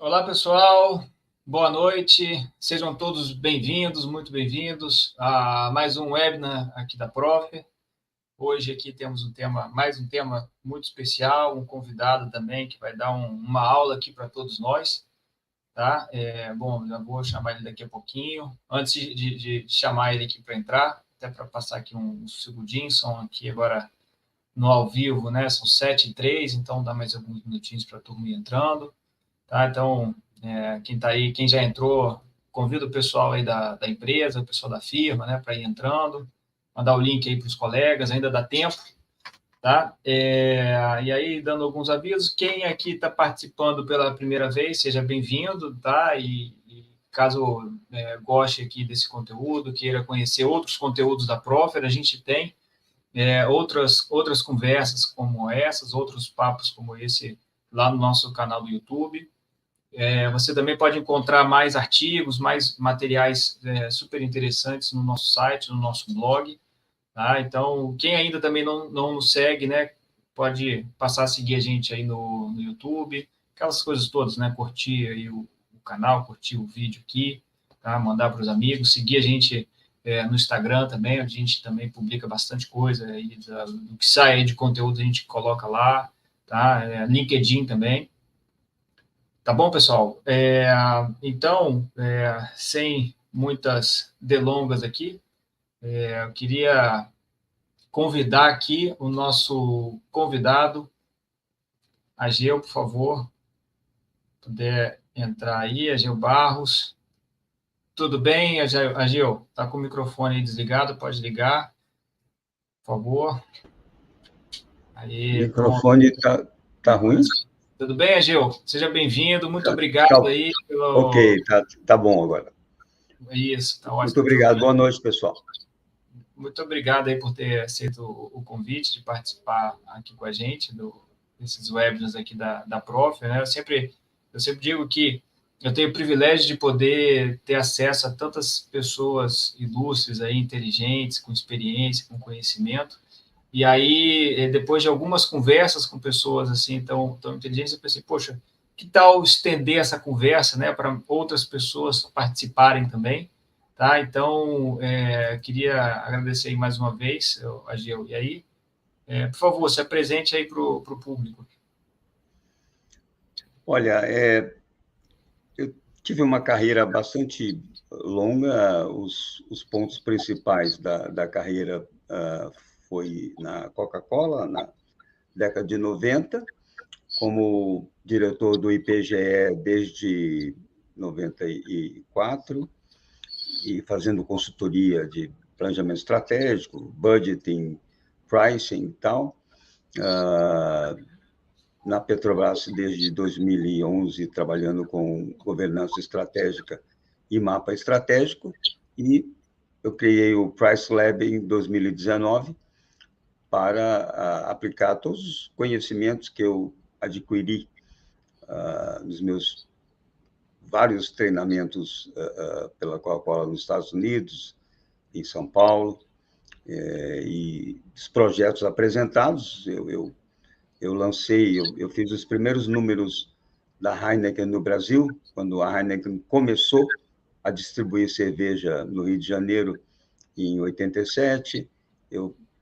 Olá, pessoal. Boa noite. Sejam todos bem-vindos, muito bem-vindos a mais um webinar aqui da Prof. Hoje aqui temos mais um tema muito especial, um convidado também que vai dar uma aula aqui para todos nós, tá? Bom, já vou chamar ele daqui a pouquinho. Antes de chamar ele aqui para entrar, até para passar aqui um segundinho, são aqui agora no ao vivo, né? São 7h03, então dá mais alguns minutinhos para a turma ir entrando. Tá? Então, quem está aí, quem já entrou, convida o pessoal aí da empresa, o pessoal da firma, né, para ir entrando, mandar o link aí para os colegas, ainda dá tempo, tá? E aí, dando alguns avisos, quem aqui está participando pela primeira vez, seja bem-vindo, tá? E caso goste aqui desse conteúdo, queira conhecer outros conteúdos da Profer, a gente tem outras conversas como essas, outros papos como esse lá no nosso canal do YouTube. Você também pode encontrar mais artigos, mais materiais super interessantes no nosso site, no nosso blog. Tá? Então, quem ainda também não nos segue, né, pode passar a seguir a gente aí no YouTube, aquelas coisas todas, né? Curtir aí o canal, curtir o vídeo aqui, tá? Mandar para os amigos, seguir a gente no Instagram também, onde a gente também publica bastante coisa aí do que sai aí de conteúdo, a gente coloca lá, tá? LinkedIn também. Tá bom, pessoal? Então, sem muitas delongas aqui, eu queria convidar aqui o nosso convidado, Ageu, por favor, puder entrar aí, Ageu Barros. Tudo bem, Ageu? Está com o microfone aí desligado, pode ligar, por favor. Aí, o microfone tá ruim? Tudo bem, Ageu? Seja bem-vindo, muito obrigado aí pelo... Ok, tá bom agora. Isso, tá ótimo. Muito obrigado, boa noite, pessoal. Muito obrigado aí por ter aceito o convite de participar aqui com a gente desses webinars aqui da Prof, né? Eu sempre digo que eu tenho o privilégio de poder ter acesso a tantas pessoas ilustres aí, inteligentes, com experiência, com conhecimento. E aí, depois de algumas conversas com pessoas assim tão inteligentes, eu pensei, poxa, que tal estender essa conversa, né, para outras pessoas participarem também? Tá? Então, queria agradecer aí mais uma vez, Ageu. E aí, por favor, se apresente aí para o público. Olha, eu tive uma carreira bastante longa. Os pontos principais da carreira foi na Coca-Cola, na década de 90, como diretor do IPGE desde 94, e fazendo consultoria de planejamento estratégico, budgeting, pricing e tal. Na Petrobras desde 2011, trabalhando com governança estratégica e mapa estratégico, e eu criei o Price Lab em 2019 para aplicar todos os conhecimentos que eu adquiri nos meus vários treinamentos pela Coca-Cola nos Estados Unidos, em São Paulo, e os projetos apresentados, eu lancei, eu fiz os primeiros números da Heineken no Brasil, quando a Heineken começou a distribuir cerveja no Rio de Janeiro, em 87.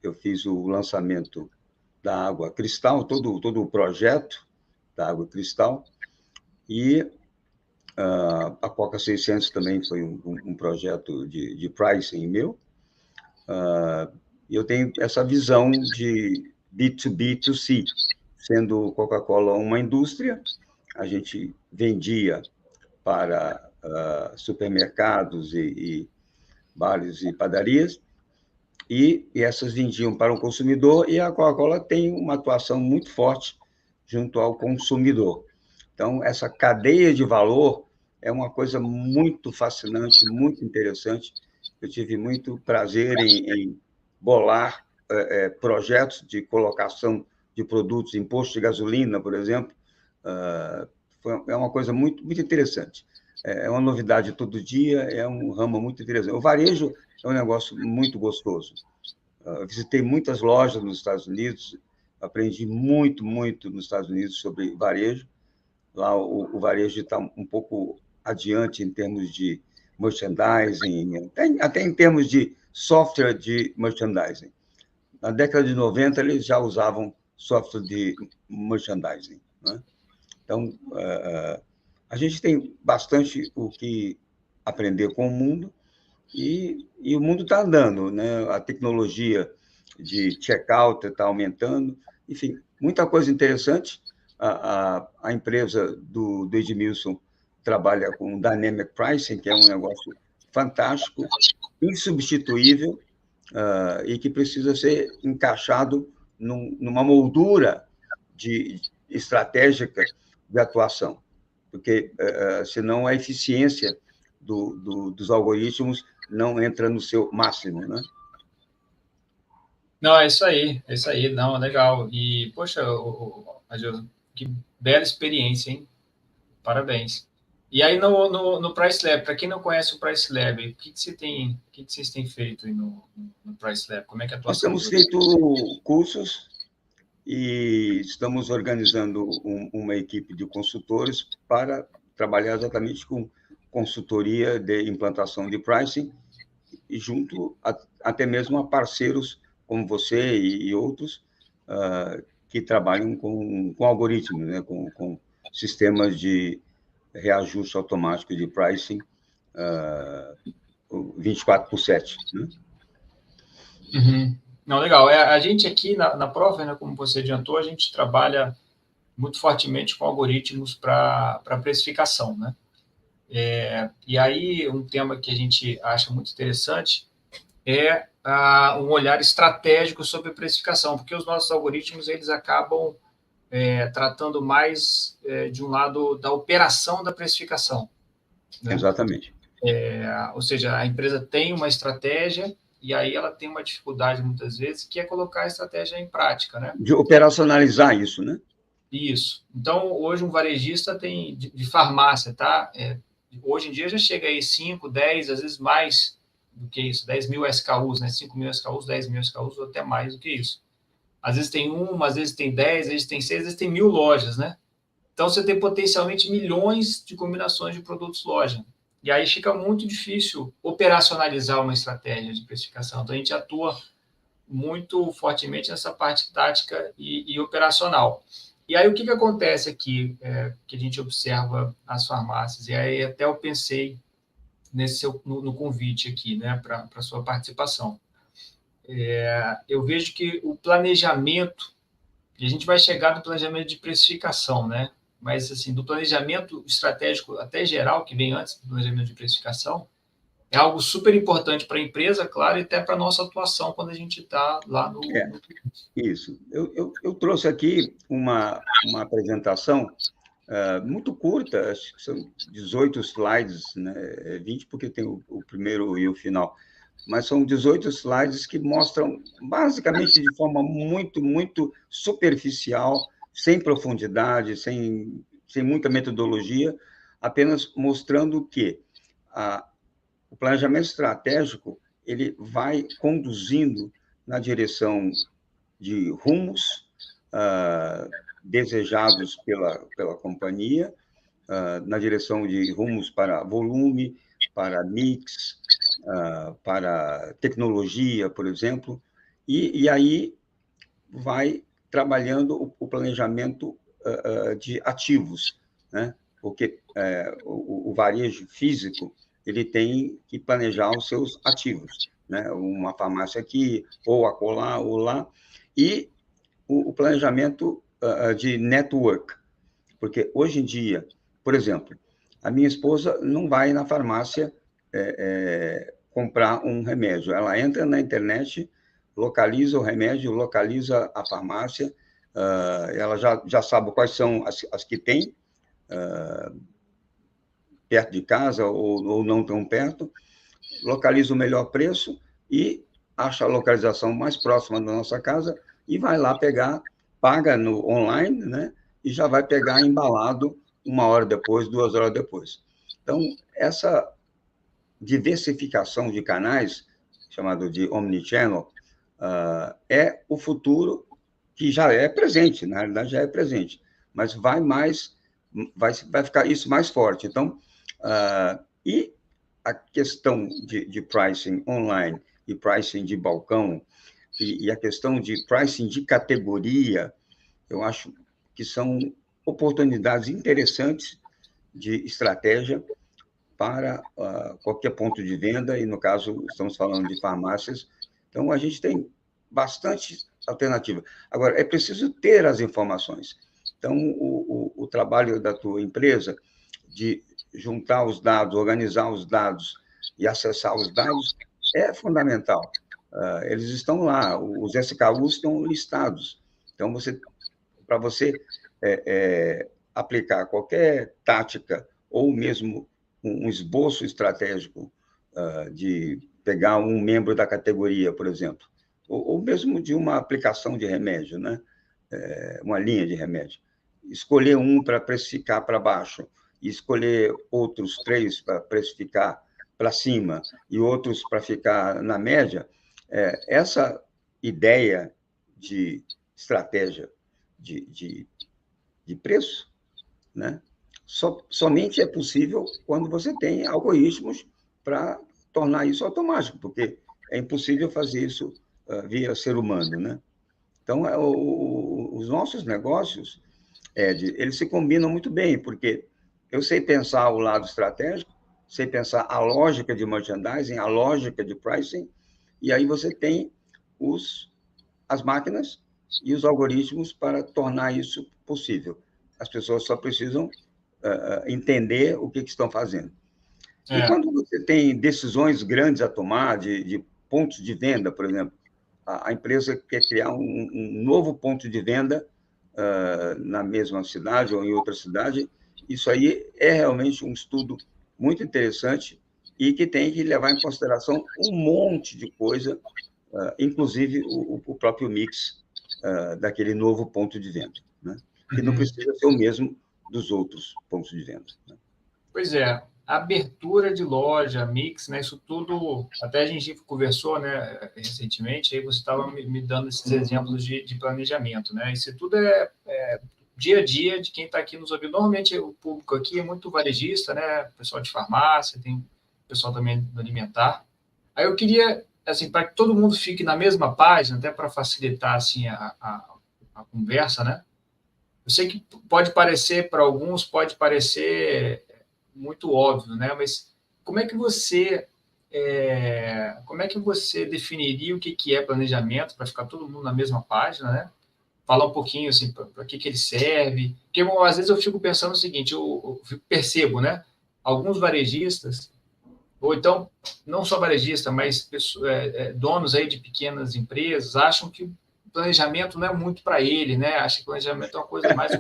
Eu fiz o lançamento da Água Cristal, todo o projeto da Água Cristal, e a Coca 600 também foi um projeto de pricing meu. Eu tenho essa visão de B2B2C, sendo Coca-Cola uma indústria, a gente vendia para supermercados e bares e padarias, e essas vendiam para o consumidor, e a Coca-Cola tem uma atuação muito forte junto ao consumidor. Então, essa cadeia de valor é uma coisa muito fascinante, muito interessante. Eu tive muito prazer em bolar projetos de colocação de produtos em posto de gasolina, por exemplo. É uma coisa muito, muito interessante. É uma novidade todo dia, é um ramo muito interessante. O varejo é um negócio muito gostoso. Eu visitei muitas lojas nos Estados Unidos, aprendi muito, muito nos Estados Unidos sobre varejo. lá o varejo está um pouco adiante em termos de merchandising, até em termos de software de merchandising. Na década de 90, eles já usavam software de merchandising, né? Então, a gente tem bastante o que aprender com o mundo, e o mundo está andando, né? A tecnologia de checkout está aumentando, enfim, muita coisa interessante. A empresa do Edmilson trabalha com Dynamic Pricing, que é um negócio fantástico, insubstituível, e que precisa ser encaixado numa moldura estratégica de atuação, porque senão a eficiência dos algoritmos não entra no seu máximo, né? Não, é isso aí, não, legal. E, poxa, Adilson, que bela experiência, hein? Parabéns. E aí, no Price Lab, para quem não conhece o Price Lab, o que vocês têm feito aí no Price Lab? Como é que é a Nós atuação de temos vocês? feito cursos e estamos organizando uma equipe de consultores para trabalhar exatamente com consultoria de implantação de pricing, e junto até mesmo a parceiros como você e outros que trabalham com algoritmos, né? com sistemas de reajuste automático de pricing 24/7. Né? Uhum. Não, legal. A gente aqui na Prover, né, como você adiantou, a gente trabalha muito fortemente com algoritmos para precificação, né? E aí, um tema que a gente acha muito interessante é um olhar estratégico sobre precificação, porque os nossos algoritmos eles acabam tratando mais de um lado da operação da precificação, né? Exatamente. Ou seja, a empresa tem uma estratégia e aí ela tem uma dificuldade muitas vezes que é colocar a estratégia em prática, né? De operacionalizar isso, né? Isso. Então, hoje um varejista tem de farmácia, tá? Hoje em dia já chega aí 5, 10, às vezes mais do que isso, 10 mil SKUs, né? 5 mil SKUs, 10 mil SKUs, ou até mais do que isso. Às vezes tem uma, às vezes tem 10, às vezes tem 6, às vezes tem 1.000 lojas, né? Então, você tem potencialmente milhões de combinações de produtos loja. E aí fica muito difícil operacionalizar uma estratégia de precificação. Então, a gente atua muito fortemente nessa parte tática e operacional. E aí, o que acontece aqui, que a gente observa as farmácias? E aí, até eu pensei no convite aqui, né, para a sua participação. Eu vejo que o planejamento, e a gente vai chegar no planejamento de precificação, né? Mas, assim, do planejamento estratégico até geral, que vem antes do planejamento de precificação, é algo super importante para a empresa, claro, e até para a nossa atuação quando a gente está lá no... Isso. Eu trouxe aqui uma apresentação muito curta, acho que são 18 slides, né? 20 porque tem o primeiro e o final, mas são 18 slides que mostram, basicamente, de forma muito, muito superficial, sem profundidade, sem muita metodologia, apenas mostrando que o planejamento estratégico ele vai conduzindo na direção de rumos desejados pela companhia, na direção de rumos para volume, para mix, para tecnologia, por exemplo, e aí vai trabalhando o planejamento de ativos, né? Porque o varejo físico ele tem que planejar os seus ativos, né? Uma farmácia aqui, ou acolá, ou lá, e o planejamento de network, porque hoje em dia, por exemplo, a minha esposa não vai na farmácia comprar um remédio, ela entra na internet, localiza o remédio, localiza a farmácia, ela já sabe quais são as que tem perto de casa ou não tão perto, localiza o melhor preço e acha a localização mais próxima da nossa casa e vai lá pegar, paga no online, né? E já vai pegar embalado 1 hora depois, 2 horas depois. Então, essa diversificação de canais, chamado de omnichannel, é o futuro que já é presente, na realidade já é presente, mas vai mais vai ficar isso mais forte. Então, e a questão de pricing online e pricing de balcão e a questão de pricing de categoria, eu acho que são oportunidades interessantes de estratégia para qualquer ponto de venda, e, no caso, estamos falando de farmácias. Então, a gente tem bastante alternativa. Agora, é preciso ter as informações. Então, o trabalho da tua empresa de juntar os dados, organizar os dados e acessar os dados é fundamental. Eles estão lá, os SKUs estão listados. Então, para você aplicar qualquer tática ou mesmo um esboço estratégico de pegar um membro da categoria, por exemplo, ou mesmo de uma aplicação de remédio, né? Uma linha de remédio. Escolher um para precificar para baixo e escolher outros 3 para precificar para cima e outros para ficar na média, essa ideia de estratégia de preço, né? Somente é possível quando você tem algoritmos para tornar isso automático, porque é impossível fazer isso via ser humano, né? Então, os nossos negócios, Ed, eles se combinam muito bem, porque eu sei pensar o lado estratégico, sei pensar a lógica de merchandising, a lógica de pricing, e aí você tem as máquinas e os algoritmos para tornar isso possível. As pessoas só precisam entender o que estão fazendo. E quando você tem decisões grandes a tomar, de pontos de venda, por exemplo, a empresa quer criar um novo ponto de venda na mesma cidade ou em outra cidade, isso aí é realmente um estudo muito interessante e que tem que levar em consideração um monte de coisa, inclusive o próprio mix daquele novo ponto de venda, né? Que não precisa ser o mesmo dos outros pontos de venda, né? Pois é, abertura de loja, mix, né? Isso tudo, até a gente conversou, né, recentemente, aí você estava me dando esses exemplos de planejamento, né? Isso tudo é dia a dia de quem está aqui nos ouvindo. Normalmente o público aqui é muito varejista, né? Pessoal de farmácia, tem pessoal também do alimentar. Aí eu queria, assim, para que todo mundo fique na mesma página, até para facilitar assim a conversa, né? Eu sei que pode parecer, para alguns, pode parecer muito óbvio, né? Mas como é que você definiria o que é planejamento para ficar todo mundo na mesma página, né? Falar um pouquinho assim para que ele serve, porque às vezes eu fico pensando o seguinte, eu percebo, né? Alguns varejistas, ou então não só varejista, mas donos aí de pequenas empresas acham que o planejamento não é muito para ele, né? Acha que o planejamento é uma coisa mais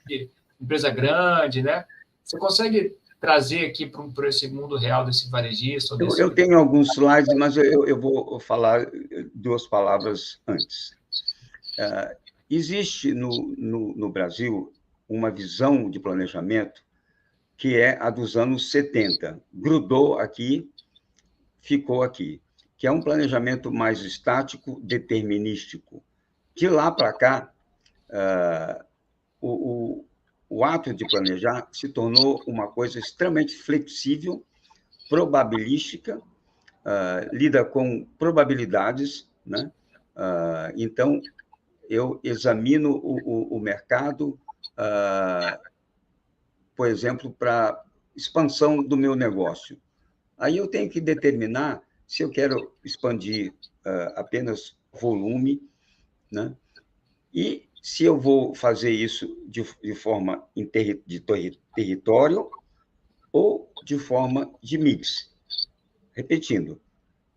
de empresa grande, né? Você consegue trazer aqui para esse mundo real desse varejista? Eu tenho alguns slides, mas eu vou falar 2 palavras antes. Existe no Brasil uma visão de planejamento que é a dos anos 70. Grudou aqui, ficou aqui, que é um planejamento mais estático, determinístico. De lá para cá, o ato de planejar se tornou uma coisa extremamente flexível, probabilística, lida com probabilidades, né? Então, eu examino o mercado, por exemplo, para expansão do meu negócio. Aí eu tenho que determinar se eu quero expandir apenas volume, né? E se eu vou fazer isso de forma de território ou de forma de mix. Repetindo,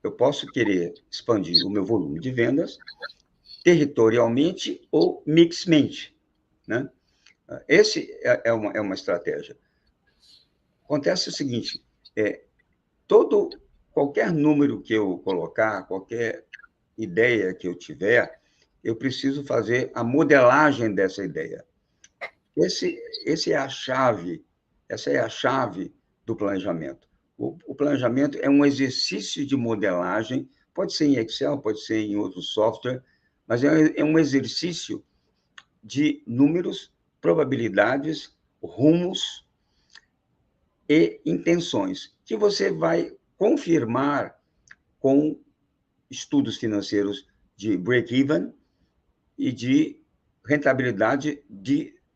eu posso querer expandir o meu volume de vendas territorialmente ou mixmente, né? Esse é uma estratégia. Acontece o seguinte, qualquer número que eu colocar, qualquer ideia que eu tiver, eu preciso fazer a modelagem dessa ideia. Essa é a chave do planejamento. O planejamento é um exercício de modelagem, pode ser em Excel, pode ser em outro software, mas é um exercício de números, probabilidades, rumos e intenções, que você vai confirmar com estudos financeiros de break-even e de rentabilidade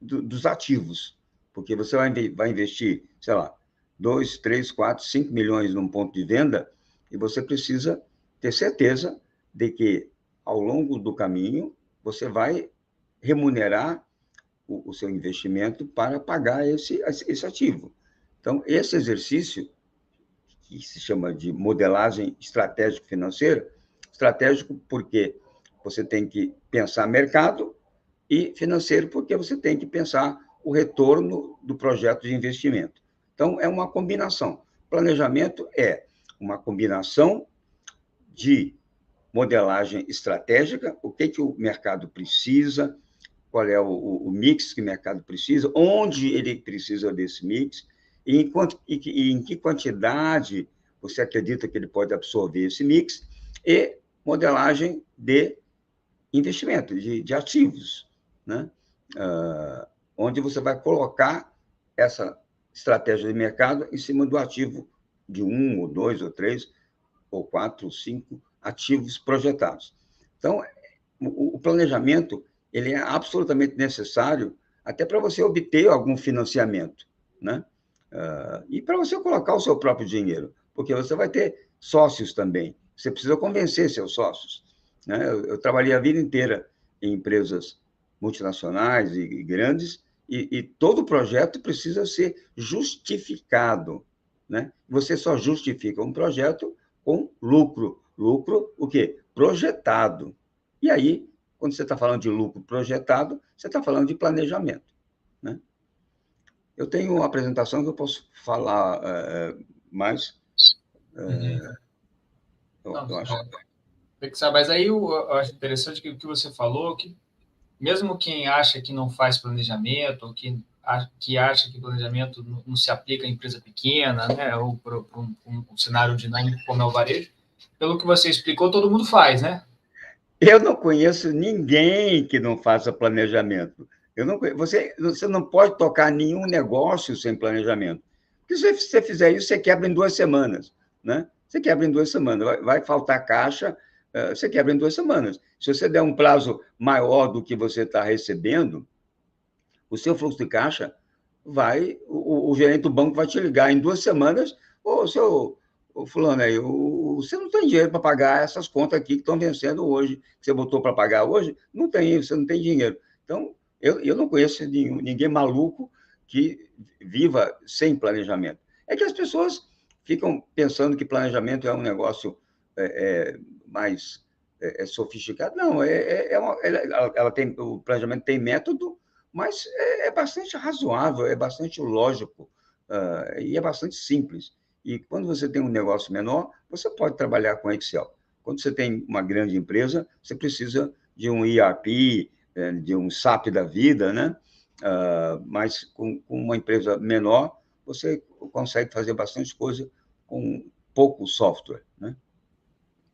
dos ativos, porque você vai investir, sei lá, 2, 3, 4, 5 milhões num ponto de venda e você precisa ter certeza de que, ao longo do caminho, você vai remunerar o seu investimento para pagar esse ativo. Então, esse exercício, que se chama de modelagem estratégico-financeira, estratégico porque você tem que pensar mercado e financeiro porque você tem que pensar o retorno do projeto de investimento. Então, é uma combinação. Planejamento é uma combinação de modelagem estratégica, o que o mercado precisa, qual é o mix que o mercado precisa, onde ele precisa desse mix, e em que quantidade você acredita que ele pode absorver esse mix, e modelagem de investimento, de ativos, né? Onde você vai colocar essa estratégia de mercado em cima do ativo de 1, ou 2, ou 3, ou 4, ou 5 ativos projetados. Então, o planejamento ele é absolutamente necessário até para você obter algum financiamento, né? E para você colocar o seu próprio dinheiro, porque você vai ter sócios também. Você precisa convencer seus sócios, né? Eu trabalhei a vida inteira em empresas multinacionais e grandes, e todo projeto precisa ser justificado, né? Você só justifica um projeto com lucro. Lucro, o quê? Projetado. E aí, quando você está falando de lucro projetado, você está falando de planejamento, né? Eu tenho uma apresentação que eu posso falar mais. Não, Eu acho. tem que saber, mas aí eu acho interessante que o que você falou, que mesmo quem acha que não faz planejamento, ou que acha que planejamento não se aplica a empresa pequena, né, ou para um cenário dinâmico como é o varejo, pelo que você explicou, todo mundo faz, né? Eu não conheço ninguém que não faça planejamento. Você não pode tocar nenhum negócio sem planejamento. Porque se você fizer isso, você quebra em 2 semanas, né? Você quebra em 2 semanas. Vai faltar caixa, você quebra em 2 semanas. Se você der um prazo maior do que você está recebendo, o seu fluxo de caixa o gerente do banco vai te ligar em 2 semanas, ô fulano aí, você não tem dinheiro para pagar essas contas aqui que estão vencendo hoje, que você botou para pagar hoje, não tem, você não tem dinheiro. Então, eu não conheço ninguém maluco que viva sem planejamento. É que as pessoas ficam pensando que planejamento é um negócio mais sofisticado. Não, o planejamento tem método, mas é bastante razoável, é bastante lógico, e é bastante simples. E quando você tem um negócio menor, você pode trabalhar com Excel. Quando você tem uma grande empresa, você precisa de um ERP, de um SAP da vida, né? Mas com uma empresa menor, você consegue fazer bastante coisa com pouco software, né?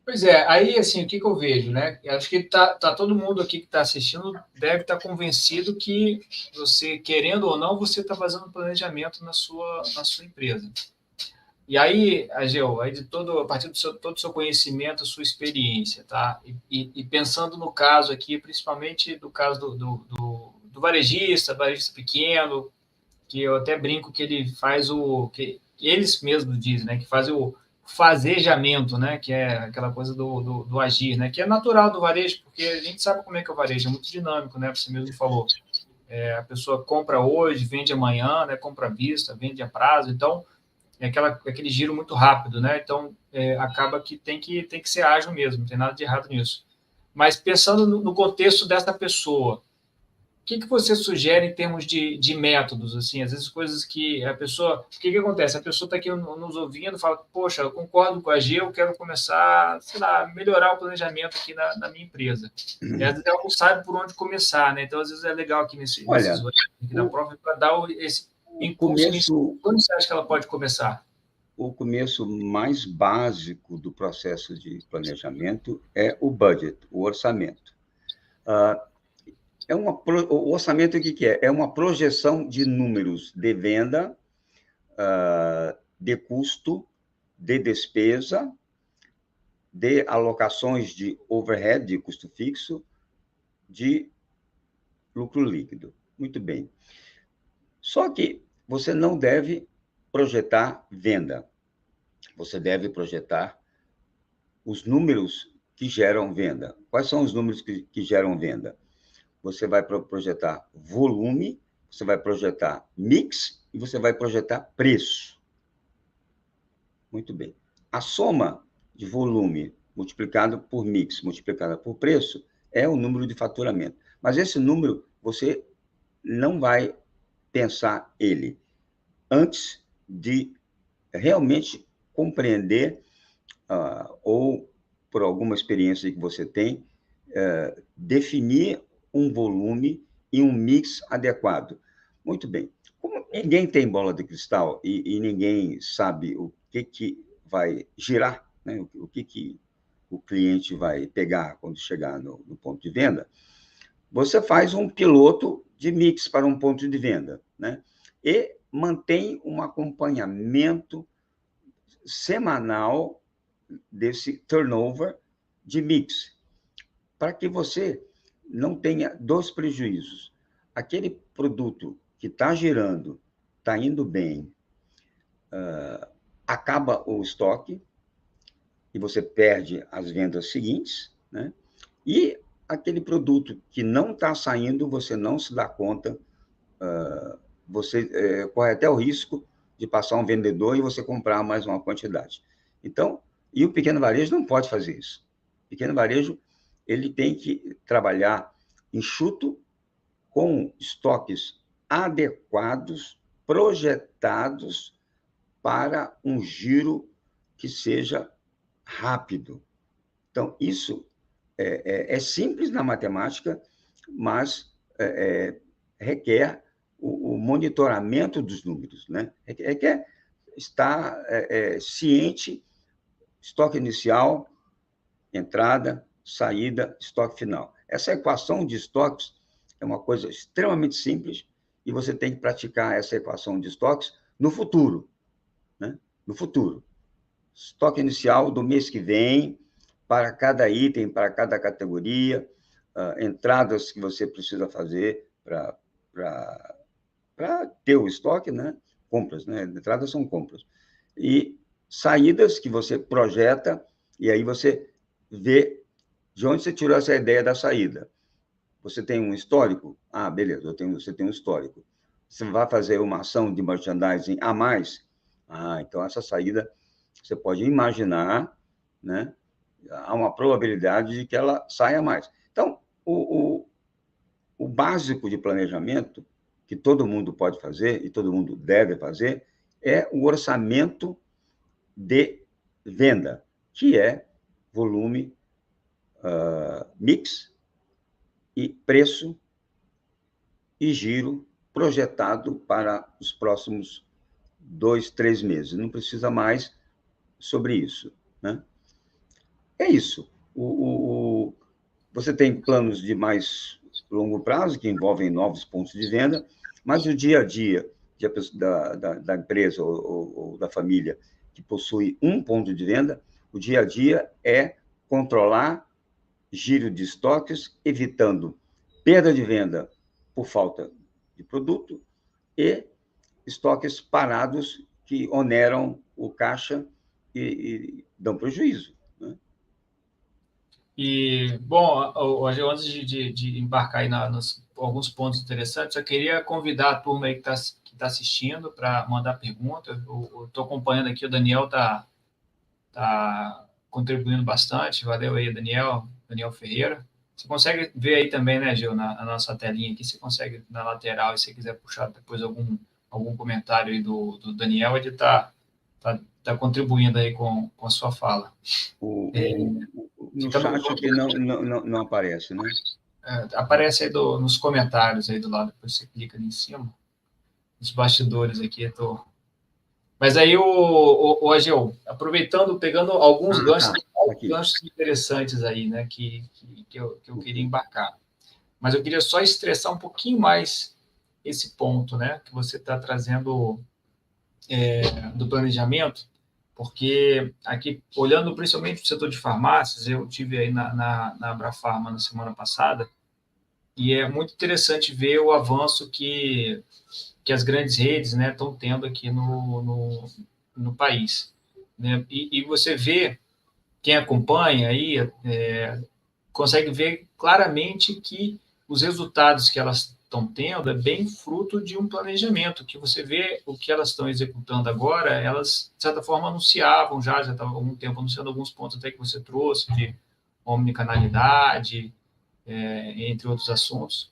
Pois é, aí assim, o que eu vejo, né? Eu acho que tá todo mundo aqui que está assistindo deve estar convencido que você, querendo ou não, você está fazendo planejamento na sua empresa. E aí, Ageu, a partir todo o seu conhecimento, a sua experiência, tá? E pensando no caso aqui, principalmente do caso do varejista pequeno, que eu até brinco que ele faz que eles mesmos dizem, né? Que faz o fazejamento, né? Que é aquela coisa do agir, né? Que é natural do varejo, porque a gente sabe como é que é o varejo, é muito dinâmico, né? Você mesmo falou. A pessoa compra hoje, vende amanhã, né? Compra à vista, vende a prazo, então aquele giro muito rápido, né? Então, acaba que tem que ser ágil mesmo, não tem nada de errado nisso. Mas pensando no contexto dessa pessoa, o que você sugere em termos de métodos, assim, às vezes coisas que a pessoa... O que acontece? A pessoa está aqui nos ouvindo, fala, poxa, eu concordo com a G, eu quero começar, sei lá, melhorar o planejamento aqui na minha empresa. E às vezes ela não sabe por onde começar, né? Então, às vezes é legal aqui nesses aqui da prova para dar esse impulso inicial. Quando você acha que ela pode começar? O começo mais básico do processo de planejamento é o budget, o orçamento. O orçamento, o que é? É uma projeção de números de venda, de custo, de despesa, de alocações de overhead, de custo fixo, de lucro líquido. Muito bem. Só que você não deve projetar venda. Você deve projetar os números que geram venda. Quais são os números que geram venda? Você vai projetar volume, você vai projetar mix e você vai projetar preço. Muito bem. A soma de volume multiplicado por mix, multiplicada por preço, é o número de faturamento. Mas esse número, você não vai pensar ele antes de realmente compreender, ou por alguma experiência que você tem, definir um volume e um mix adequado. Muito bem. Como ninguém tem bola de cristal e ninguém sabe o que vai girar, né? O que o cliente vai pegar quando chegar no ponto de venda, você faz um piloto de mix para um ponto de venda, né? E mantém um acompanhamento semanal desse turnover de mix, para que você não tenha dois prejuízos. Aquele produto que está girando, está indo bem, acaba o estoque e você perde as vendas seguintes, né? E aquele produto que não está saindo, você não se dá conta, você corre até o risco de passar um vendedor e você comprar mais uma quantidade. Então, e o pequeno varejo não pode fazer isso. O pequeno varejo, ele tem que trabalhar enxuto, com estoques adequados, projetados para um giro que seja rápido. Então, isso é simples na matemática, mas requer o monitoramento dos números, né? Requer estar ciente, estoque inicial, entrada, saída, estoque final. Essa equação de estoques é uma coisa extremamente simples e você tem que praticar essa equação de estoques no futuro, né? No futuro. Estoque inicial do mês que vem, para cada item, para cada categoria, entradas que você precisa fazer para ter o estoque, né? Compras, né? Entradas são compras. E saídas que você projeta, e aí você vê de onde você tirou essa ideia da saída. Você tem um histórico? Ah, beleza, você tem um histórico. Você vai fazer uma ação de merchandising a mais? Ah, então essa saída você pode imaginar, né? Há uma probabilidade de que ela saia mais. Então, o básico de planejamento, que todo mundo pode fazer e todo mundo deve fazer, é o orçamento de venda, que é volume, mix e preço e giro projetado para os próximos 2, 3 meses. Não precisa mais sobre isso, né? É isso. Você tem planos de mais longo prazo, que envolvem novos pontos de venda, mas o dia a dia da empresa ou da família que possui um ponto de venda, o dia a dia é controlar giro de estoques, evitando perda de venda por falta de produto e estoques parados que oneram o caixa e dão prejuízo, né? E, bom, hoje, antes de embarcar aí nos alguns pontos interessantes, eu queria convidar a turma aí que tá assistindo para mandar pergunta. Eu estou acompanhando aqui, o Daniel tá contribuindo bastante. Valeu aí, Daniel Ferreira. Você consegue ver aí também, né, Gil, na nossa telinha aqui, você consegue na lateral, e se você quiser puxar depois algum comentário aí do Daniel, ele tá contribuindo aí com a sua fala. No chat aqui não aparece, né? Aparece aí nos comentários aí do lado, depois você clica ali em cima. Os bastidores aqui, Mas aí, o Ageu, aproveitando, pegando alguns ganchos interessantes aí, né, que eu queria embarcar. mas eu queria só estressar um pouquinho mais esse ponto, né, que você está trazendo do planejamento, porque aqui, olhando principalmente para o setor de farmácias, eu tive aí na Abrafarma na semana passada, e é muito interessante ver o avanço que as grandes redes, né, estão tendo aqui no país. Né? E você vê, quem acompanha aí, consegue ver claramente que os resultados que elas estão tendo é bem fruto de um planejamento, que você vê o que elas estão executando agora, elas, de certa forma, anunciavam já estavam há algum tempo anunciando alguns pontos até que você trouxe, de omnicanalidade, entre outros assuntos.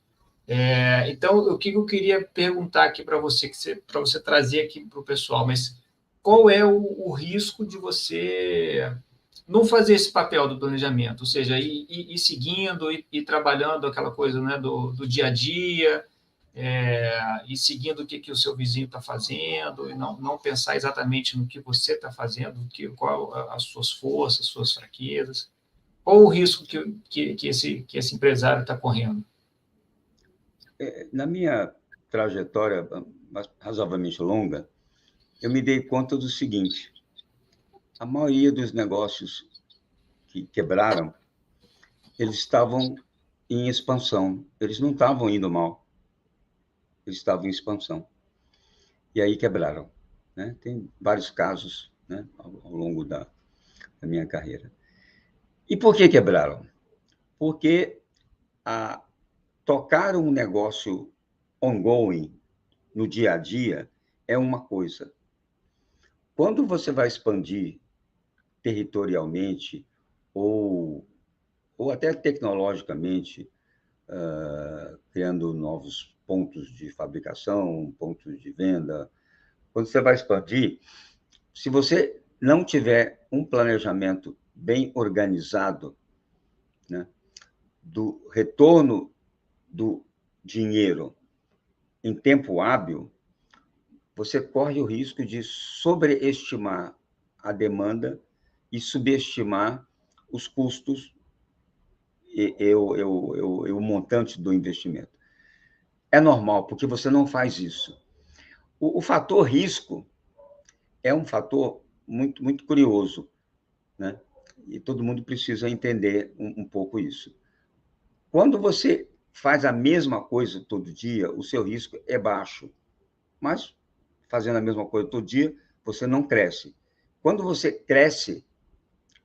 Então, o que eu queria perguntar aqui para você, para você trazer aqui para o pessoal, mas qual é o risco de você não fazer esse papel do planejamento, ou seja, ir seguindo, ir trabalhando aquela coisa, né, do dia a dia, ir seguindo o que o seu vizinho está fazendo, e não pensar exatamente no que você está fazendo, qual as suas forças, as suas fraquezas. Qual o risco que esse empresário está correndo? Na minha trajetória razoavelmente longa, eu me dei conta do seguinte: a maioria dos negócios que quebraram, eles estavam em expansão, eles não estavam indo mal, eles estavam em expansão. E aí quebraram. Né? Tem vários casos, né, ao longo da minha carreira. E por que quebraram? Porque tocar um negócio ongoing, no dia a dia, é uma coisa. Quando você vai expandir territorialmente ou até tecnologicamente, criando novos pontos de fabricação, pontos de venda, quando você vai expandir, se você não tiver um planejamento bem organizado, né, do retorno do dinheiro em tempo hábil, você corre o risco de sobreestimar a demanda e subestimar os custos e o montante do investimento. É normal, porque você não faz isso. O fator risco é um fator muito, muito curioso, né? E todo mundo precisa entender um pouco isso. Quando você faz a mesma coisa todo dia, o seu risco é baixo. Mas, fazendo a mesma coisa todo dia, você não cresce. Quando você cresce,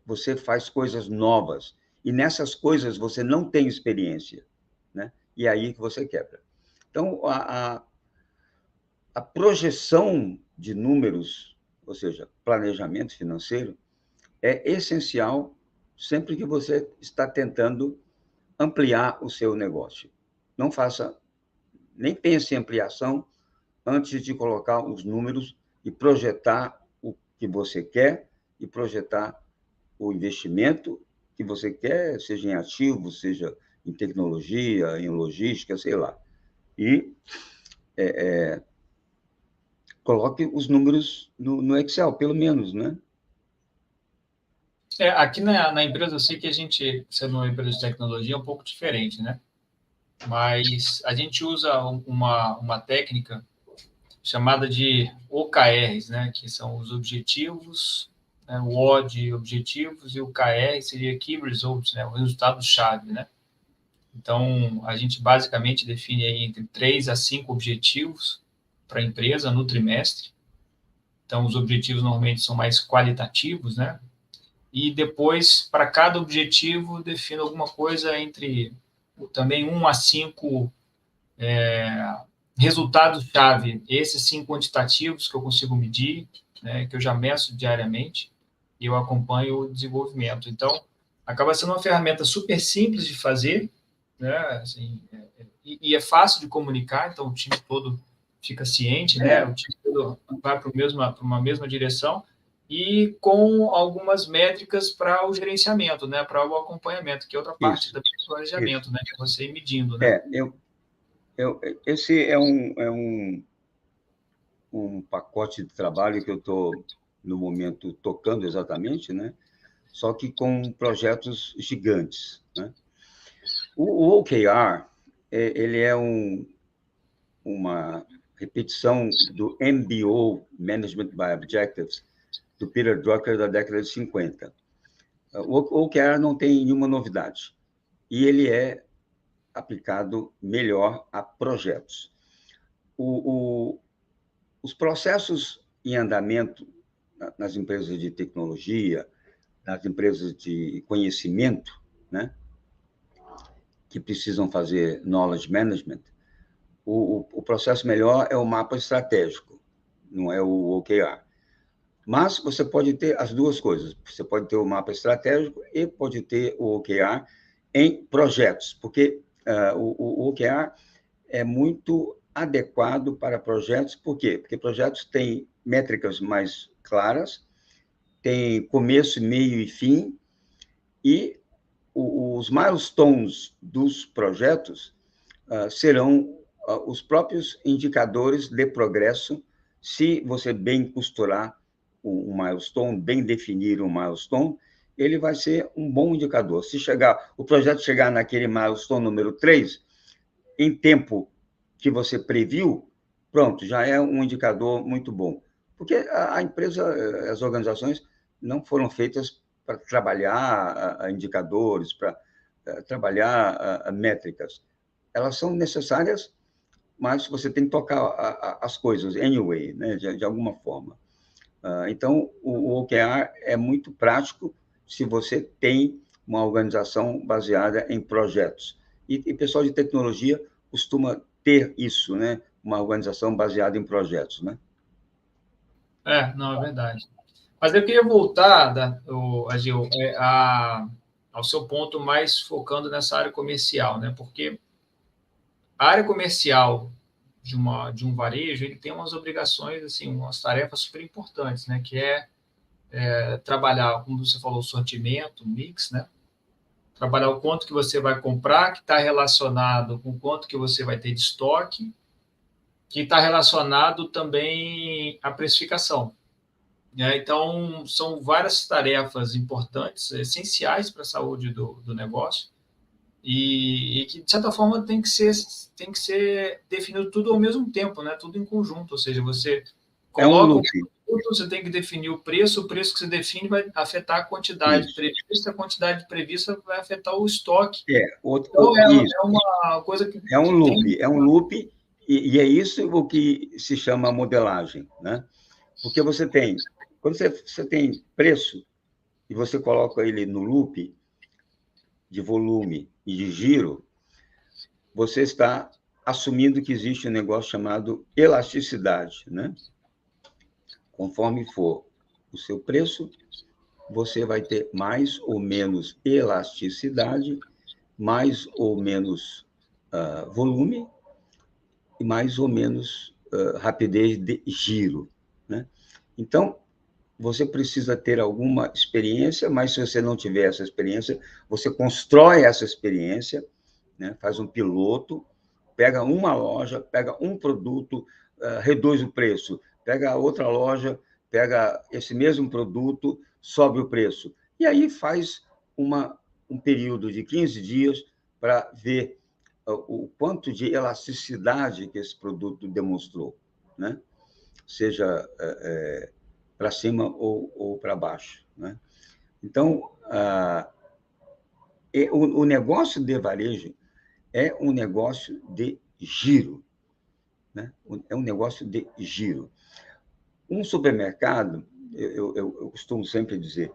você faz coisas novas. E nessas coisas você não tem experiência. Né? E é aí que você quebra. Então, a projeção de números, ou seja, planejamento financeiro, é essencial sempre que você está tentando ampliar o seu negócio. Não faça, nem pense em ampliação antes de colocar os números e projetar o que você quer e projetar o investimento que você quer, seja em ativos, seja em tecnologia, em logística, sei lá. E coloque os números no Excel, pelo menos, né? Aqui na empresa, eu sei que a gente, sendo uma empresa de tecnologia, é um pouco diferente, né? Mas a gente usa uma técnica chamada de OKRs, né? Que são os objetivos, né? O O de objetivos e o KR seria Key Results, né? O resultado-chave, né? Então, a gente basicamente define aí entre 3 a 5 objetivos para a empresa no trimestre. Então, os objetivos normalmente são mais qualitativos, né? E depois, para cada objetivo, defino alguma coisa entre também 1 a 5 resultados-chave, esses sim quantitativos que eu consigo medir, né, que eu já meço diariamente, e eu acompanho o desenvolvimento. Então, acaba sendo uma ferramenta super simples de fazer, né, assim, e é fácil de comunicar, então o time todo fica ciente, né, o time todo vai para uma mesma direção, e com algumas métricas para o gerenciamento, né, para o acompanhamento, que é outra parte do planejamento, né, que é você ir medindo, né. Esse é um pacote de trabalho que eu estou, no momento, tocando exatamente, né? Só que com projetos gigantes. Né? O OKR ele é uma repetição do MBO, Management by Objectives, do Peter Drucker, da década de 50. O OKR não tem nenhuma novidade, e ele é aplicado melhor a projetos. Os processos em andamento nas empresas de tecnologia, nas empresas de conhecimento, né, que precisam fazer knowledge management, o processo melhor é o mapa estratégico, não é o OKR. Mas você pode ter as duas coisas. Você pode ter o mapa estratégico e pode ter o OKR em projetos, porque o OKR é muito adequado para projetos. Por quê? Porque projetos têm métricas mais claras, tem começo, meio e fim, e os milestones dos projetos serão os próprios indicadores de progresso, se você bem costurar um milestone, bem definir um milestone, ele vai ser um bom indicador. Se o projeto chegar naquele milestone número 3, em tempo que você previu, pronto, já é um indicador muito bom. Porque a empresa, as organizações não foram feitas para trabalhar indicadores, para trabalhar métricas. Elas são necessárias, mas você tem que tocar as coisas anyway, né, de alguma forma. Então, o OKR é muito prático se você tem uma organização baseada em projetos. E pessoal de tecnologia costuma ter isso, né? Uma organização baseada em projetos, né? Não, é verdade. Mas eu queria voltar, Agil, ao seu ponto mais focando nessa área comercial, né? Porque a área comercial de um varejo, ele tem umas obrigações, assim, umas tarefas super importantes, né? Que é trabalhar, como você falou, o sortimento, o mix, né? Trabalhar o quanto que você vai comprar, que está relacionado com o quanto que você vai ter de estoque, que está relacionado também à precificação. Então, são várias tarefas importantes, essenciais para a saúde do negócio, e que, de certa forma, tem que ser definido tudo ao mesmo tempo, né? Tudo em conjunto, ou seja, você coloca o produto, você tem que definir o preço que você define vai afetar a quantidade prevista, a quantidade prevista vai afetar o estoque. Então, é uma coisa que... É um loop, e é isso o que se chama modelagem, né? Porque quando você tem preço, e você coloca ele no loop de volume e de giro, você está assumindo que existe um negócio chamado elasticidade, né? Conforme for o seu preço, você vai ter mais ou menos elasticidade, mais ou menos volume e mais ou menos rapidez de giro, né? Então, você precisa ter alguma experiência, mas se você não tiver essa experiência, você constrói essa experiência, né? Faz um piloto, pega uma loja, pega um produto, reduz o preço, pega outra loja, pega esse mesmo produto, sobe o preço. E aí faz um período de 15 dias para ver o quanto de elasticidade que esse produto demonstrou, né? Seja para cima ou para baixo, né? Então, o negócio de varejo é um negócio de giro, né? É um negócio de giro. Um supermercado, eu costumo sempre dizer,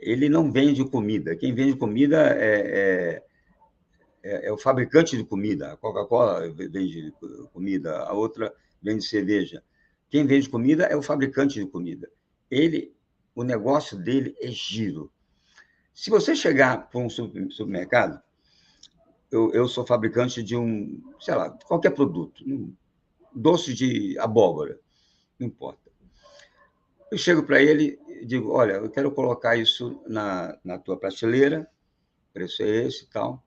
ele não vende comida. Quem vende comida é o fabricante de comida. A Coca-Cola vende comida, a outra vende cerveja. Quem vende comida é o fabricante de comida. O negócio dele é giro. Se você chegar para um supermercado, eu sou fabricante de sei lá, qualquer produto, doce de abóbora, não importa. Eu chego para ele e digo, olha, eu quero colocar isso na tua prateleira, o preço é esse e tal,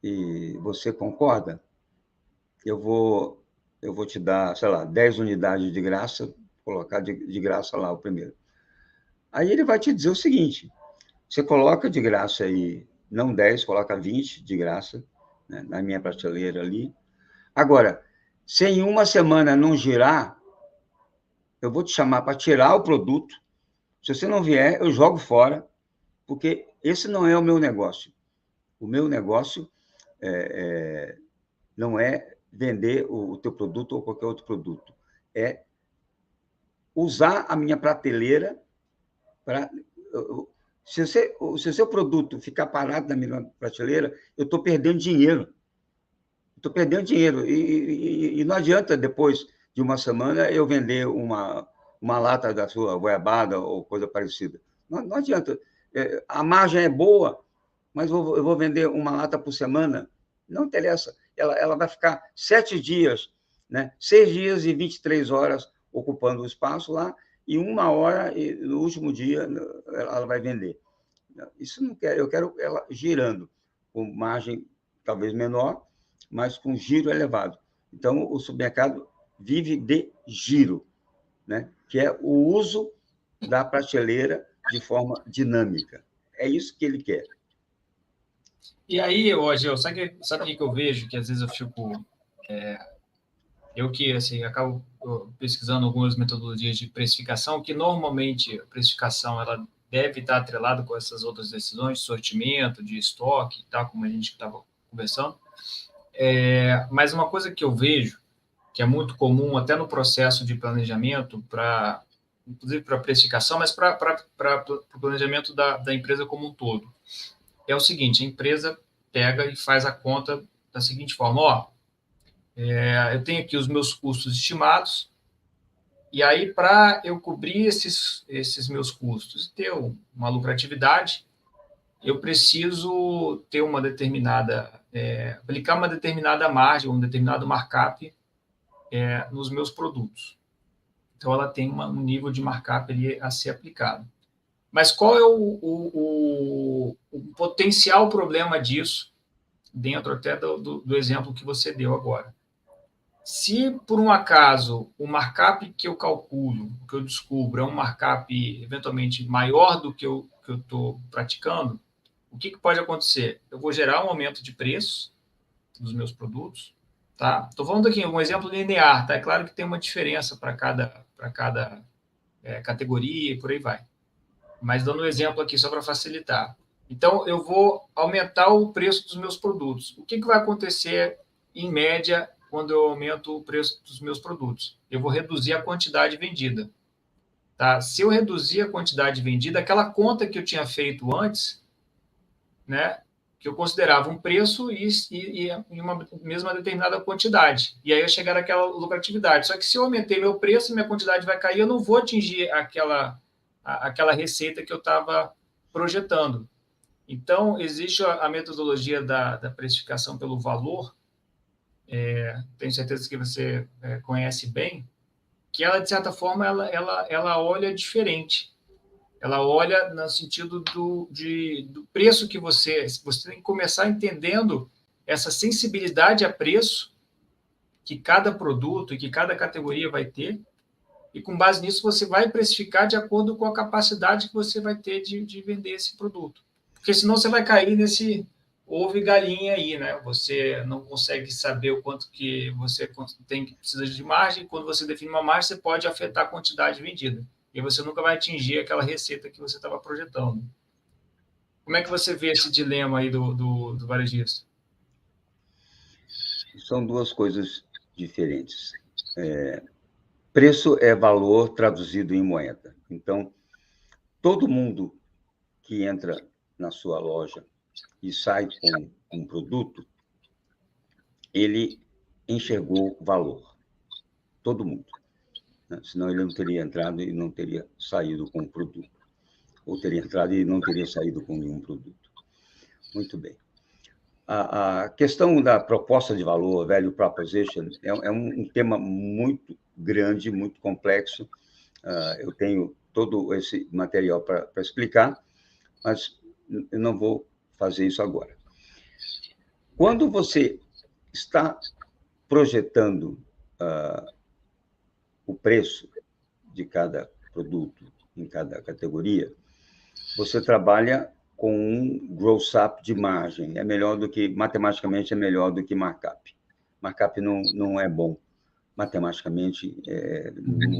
e você concorda? Eu vou te dar, sei lá, 10 unidades de graça, colocar de graça lá o primeiro. Aí ele vai te dizer o seguinte, você coloca de graça aí, não 10, coloca 20 de graça, né, na minha prateleira ali. Agora, se em uma semana não girar, eu vou te chamar para tirar o produto. Se você não vier, eu jogo fora, porque esse não é o meu negócio. O meu negócio não é vender o teu produto ou qualquer outro produto. É usar a minha prateleira para... Se o seu produto ficar parado na minha prateleira, eu estou perdendo dinheiro. Estou perdendo dinheiro. E não adianta, depois de uma semana, eu vender uma lata da sua goiabada ou coisa parecida. Não adianta. A margem é boa, mas eu vou vender uma lata por semana. Não interessa. Ela vai ficar 7 dias, né? 6 dias e 23 horas ocupando o espaço lá, e 1 hora, e no último dia, ela vai vender. Isso não quero. Eu quero ela girando, com margem talvez menor, mas com giro elevado. Então, o supermercado vive de giro, né? Que é o uso da prateleira de forma dinâmica. É isso que ele quer. E aí, Ageu, sabe o que eu vejo? Que às vezes eu fico... eu que assim, acabo pesquisando algumas metodologias de precificação, que normalmente a precificação ela deve estar atrelada com essas outras decisões de sortimento, de estoque, tá, como a gente estava conversando. Mas uma coisa que eu vejo, que é muito comum até no processo de planejamento, inclusive para precificação, mas para o planejamento da empresa como um todo, é o seguinte: a empresa pega e faz a conta da seguinte forma: ó, eu tenho aqui os meus custos estimados, e aí, para eu cobrir esses meus custos e ter uma lucratividade, eu preciso ter uma determinada, aplicar uma determinada margem, um determinado markup nos meus produtos. Então, ela tem um nível de markup ali a ser aplicado. Mas qual é o potencial problema disso, dentro até do exemplo que você deu agora? Se, por um acaso, o markup que eu calculo, que eu descubro, é um markup eventualmente maior do que eu estou praticando, o que pode acontecer? Eu vou gerar um aumento de preço dos meus produtos. Tá? Estou falando aqui um exemplo linear. Tá? É claro que tem uma diferença para cada categoria e por aí vai. Mas dando um exemplo aqui só para facilitar. Então, eu vou aumentar o preço dos meus produtos. O que vai acontecer, em média, quando eu aumento o preço dos meus produtos? Eu vou reduzir a quantidade vendida. Tá? Se eu reduzir a quantidade vendida, aquela conta que eu tinha feito antes, né, que eu considerava um preço e uma mesma determinada quantidade. E aí eu chegar naquela lucratividade. Só que se eu aumentei meu preço, minha quantidade vai cair, eu não vou atingir aquela receita que eu estava projetando. Então, existe a metodologia da precificação pelo valor, tenho certeza que você conhece bem, que ela, de certa forma, ela olha diferente. Ela olha no sentido do preço que você tem que começar entendendo essa sensibilidade a preço que cada produto e que cada categoria vai ter, e com base nisso você vai precificar de acordo com a capacidade que você vai ter de vender esse produto. Porque senão você vai cair nesse ovo e galinha aí, né? Você não consegue saber o quanto que você precisa de margem. Quando você define uma margem, você pode afetar a quantidade vendida. E você nunca vai atingir aquela receita que você estava projetando. Como é que você vê esse dilema aí do varejista? São duas coisas diferentes. Preço é valor traduzido em moeda. Então, todo mundo que entra na sua loja e sai com um produto, ele enxergou valor. Todo mundo. Né? Senão ele não teria entrado e não teria saído com o produto. Ou teria entrado e não teria saído com nenhum produto. Muito bem. A questão da proposta de valor, value proposition, é um tema muito grande, muito complexo. Eu tenho todo esse material para explicar, mas eu não vou fazer isso agora. Quando você está projetando o preço de cada produto em cada categoria, você trabalha com um gross up de margem. É melhor do que, matematicamente, é melhor do que markup. Markup não é bom. Matematicamente,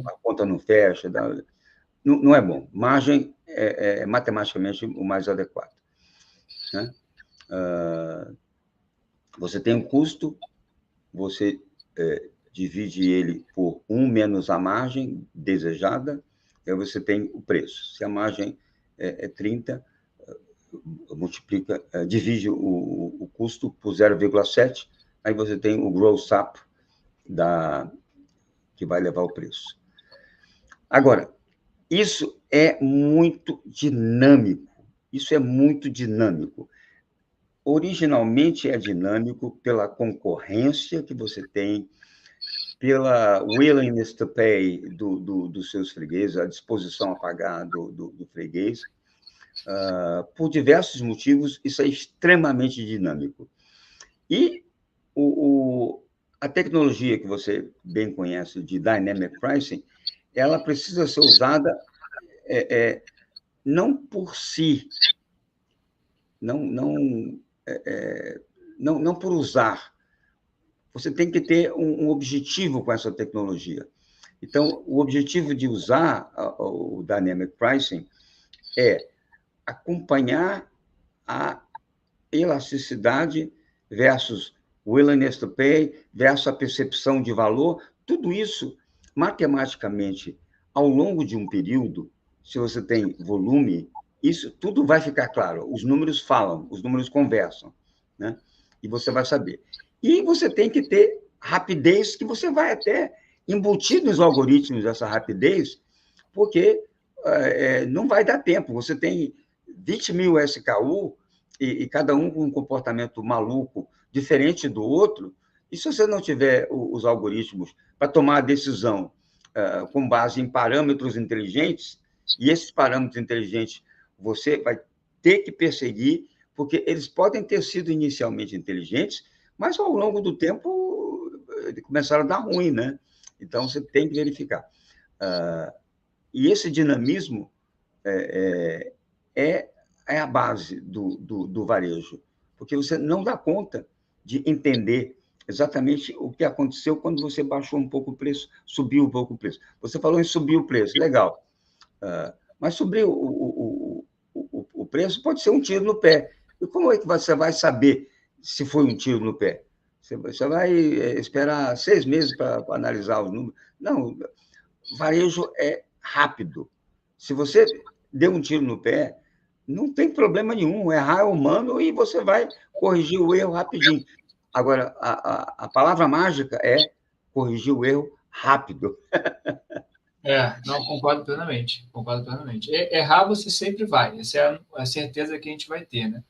a conta não fecha, não é bom. Margem é matematicamente o mais adequado, né? Você tem um custo, você divide ele por 1 menos a margem desejada, e aí você tem o preço. Se a margem é 30, multiplica, divide o custo por 0,7, aí você tem o gross up que vai levar o preço. Agora, isso é muito dinâmico. Isso é muito dinâmico. Originalmente é dinâmico pela concorrência que você tem, pela willingness to pay dos seus fregueses, a disposição a pagar do freguês. Por diversos motivos, isso é extremamente dinâmico. E a tecnologia que você bem conhece de Dynamic Pricing, ela precisa ser usada não por si, não por usar. Você tem que ter um objetivo com essa tecnologia. Então, o objetivo de usar o Dynamic Pricing é acompanhar a elasticidade versus willingness to pay, versus a percepção de valor. Tudo isso, matematicamente, ao longo de um período, se você tem volume, isso tudo vai ficar claro. Os números falam, os números conversam, né? E você vai saber. E você tem que ter rapidez, que você vai até embutir nos algoritmos essa rapidez, porque não vai dar tempo. Você tem 20 mil SKU e cada um com um comportamento maluco, diferente do outro, e se você não tiver os algoritmos para tomar a decisão com base em parâmetros inteligentes, e esses parâmetros inteligentes você vai ter que perseguir, porque eles podem ter sido inicialmente inteligentes, mas ao longo do tempo começaram a dar ruim, né? Então, você tem que verificar. E esse dinamismo é a base do varejo, porque você não dá conta de entender exatamente o que aconteceu quando você baixou um pouco o preço, subiu um pouco o preço. Você falou em subir o preço, legal. Mas subir o preço pode ser um tiro no pé. E como é que você vai saber se foi um tiro no pé? Você vai esperar 6 meses para analisar os números? Não, varejo é rápido. Se você deu um tiro no pé, não tem problema nenhum. Errar é humano e você vai corrigir o erro rapidinho. Agora, a palavra mágica é corrigir o erro rápido. Não, concordo plenamente. Concordo plenamente. Errar você sempre vai. Essa é a certeza que a gente vai ter, né?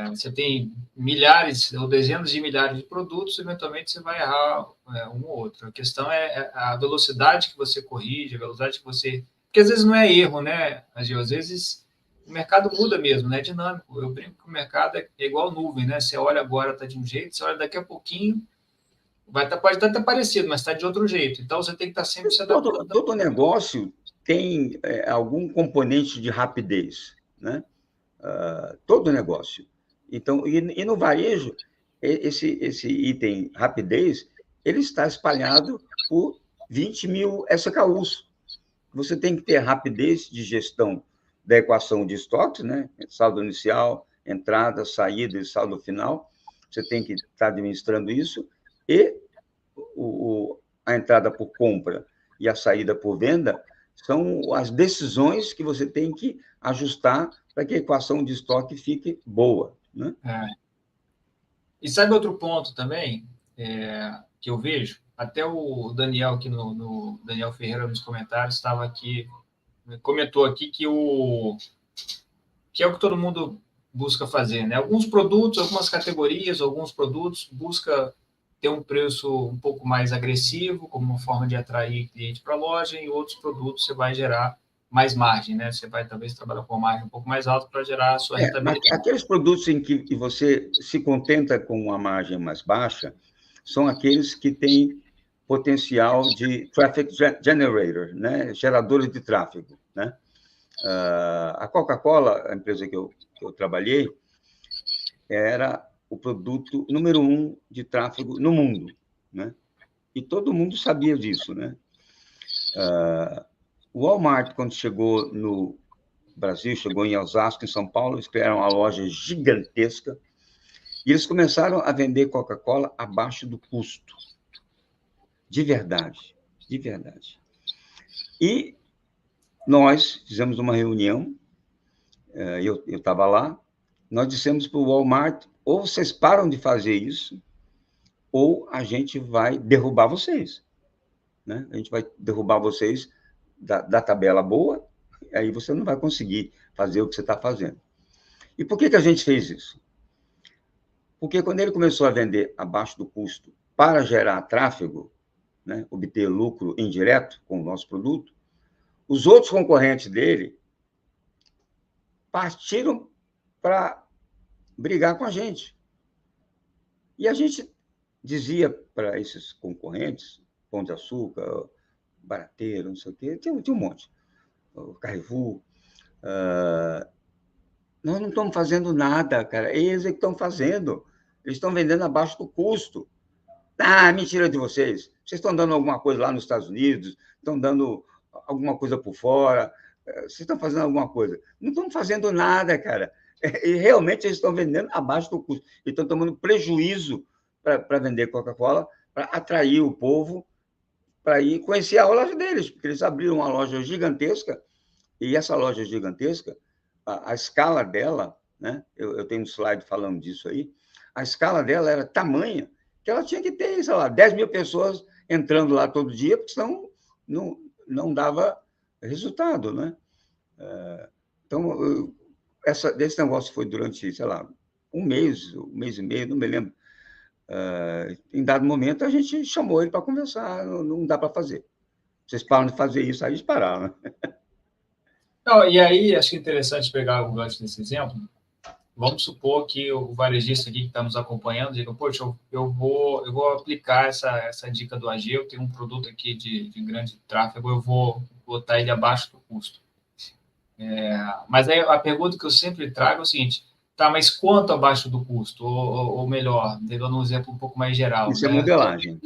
Você tem milhares ou dezenas de milhares de produtos, eventualmente você vai errar um ou outro. A questão é a velocidade que você corrige, a velocidade que você... Porque às vezes não é erro, né? Às vezes o mercado muda mesmo, né? É dinâmico. Eu brinco que o mercado é igual nuvem, né? Você olha agora, está de um jeito, você olha daqui a pouquinho, pode estar até parecido, mas está de outro jeito. Então, você tem que estar sempre se adaptando. Todo negócio tem algum componente de rapidez, né? Todo negócio. Então, e no varejo, esse item rapidez, ele está espalhado por 20 mil SKUs. Você tem que ter rapidez de gestão da equação de estoques, né? Saldo inicial, entrada, saída e saldo final. Você tem que estar administrando isso. E a entrada por compra e a saída por venda são as decisões que você tem que ajustar para que a equação de estoque fique boa, né? E sabe outro ponto também que eu vejo? Até o Daniel aqui no Daniel Ferreira nos comentários estava aqui, comentou aqui que é o que todo mundo busca fazer, né? Alguns produtos, algumas categorias, alguns produtos busca ter um preço um pouco mais agressivo, como uma forma de atrair cliente para a loja, e outros produtos você vai gerar mais margem, né? Você vai talvez trabalhar com uma margem um pouco mais alta para gerar a sua rentabilidade. Mas aqueles produtos em que você se contenta com uma margem mais baixa são aqueles que têm potencial de traffic generator, né? Geradores de tráfego, né? A Coca-Cola, a empresa que eu trabalhei, era o produto número 1 de tráfego no mundo, né? E todo mundo sabia disso, né? O Walmart, quando chegou no Brasil, chegou em Osasco, em São Paulo, eles criaram uma loja gigantesca e eles começaram a vender Coca-Cola abaixo do custo. De verdade, de verdade. E nós fizemos uma reunião, eu estava lá, nós dissemos para o Walmart, ou vocês param de fazer isso, ou a gente vai derrubar vocês. Né? A gente vai derrubar vocês da tabela boa, aí você não vai conseguir fazer o que você está fazendo. E por que a gente fez isso? Porque quando ele começou a vender abaixo do custo para gerar tráfego, né, obter lucro indireto com o nosso produto, os outros concorrentes dele partiram para brigar com a gente. E a gente dizia para esses concorrentes, Pão de Açúcar, Barateiro, não sei o quê, tinha um monte, o Carrefour, nós não estamos fazendo nada, cara, eles é que estão fazendo, eles estão vendendo abaixo do custo. Ah, mentira de vocês, vocês estão dando alguma coisa lá nos Estados Unidos, estão dando alguma coisa por fora, vocês estão fazendo alguma coisa. Não estão fazendo nada, cara. E realmente eles estão vendendo abaixo do custo. E estão tomando prejuízo para vender Coca-Cola, para atrair o povo para ir conhecer a loja deles, porque eles abriram uma loja gigantesca, e essa loja gigantesca, a escala dela, né? Eu tenho um slide falando disso aí, a escala dela era tamanha que ela tinha que ter, sei lá, 10 mil pessoas entrando lá todo dia, porque senão não dava resultado, né? Então, esse negócio foi durante, sei lá, um mês e meio, não me lembro. Em dado momento, a gente chamou ele para conversar, não dá para fazer. Vocês param de fazer isso, aí eles pararam. Né? Não, e aí, acho que é interessante pegar o gancho desse exemplo. Vamos supor que o varejista aqui que está nos acompanhando diga, poxa, eu vou aplicar essa dica do AG, eu tenho um produto aqui de grande tráfego, eu vou botar ele abaixo do custo. Mas aí a pergunta que eu sempre trago é o seguinte, tá, mas quanto abaixo do custo? Ou melhor, pegando um exemplo um pouco mais geral. Isso é modelagem.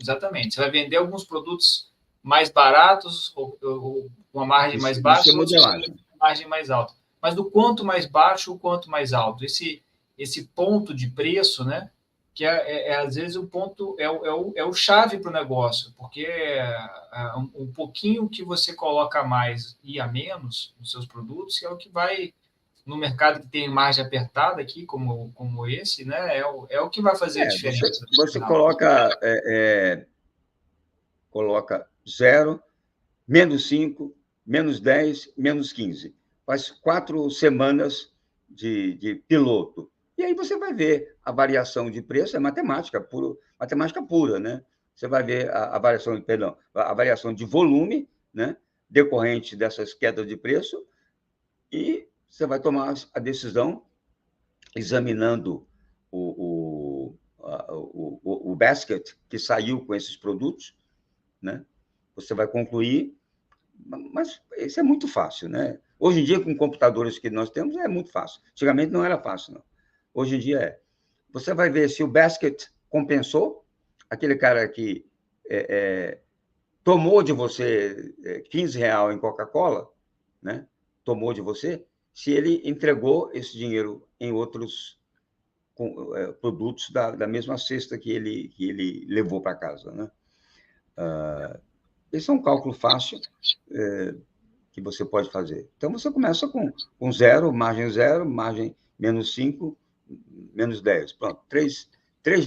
Exatamente. Você vai vender alguns produtos mais baratos, ou uma margem mais baixa, isso é modelagem. Uma margem mais alta. Mas do quanto mais baixo, o quanto mais alto. Esse ponto de preço, né? Que às vezes o ponto é o chave para o negócio, porque um pouquinho que você coloca a mais e a menos nos seus produtos é o que vai, no mercado que tem margem apertada aqui, como esse, né, é o que vai fazer a diferença. Você coloca 0, menos 5, menos 10, menos 15. Faz 4 semanas de piloto. E aí você vai ver a variação de preço, é matemática pura, né? Você vai ver a variação de volume, né? Decorrente dessas quedas de preço, e você vai tomar a decisão examinando o basket que saiu com esses produtos, né? Você vai concluir, mas isso é muito fácil, né? Hoje em dia, com computadores que nós temos, é muito fácil. Antigamente não era fácil, não. Hoje em dia é. Você vai ver se o basket compensou, aquele cara que tomou de você R$15 em Coca-Cola, né? Tomou de você, se ele entregou esse dinheiro em outros produtos da mesma cesta que ele levou para casa, né? Esse é um cálculo fácil que você pode fazer. Então, você começa com 0, margem menos 5, menos 10. Pronto, três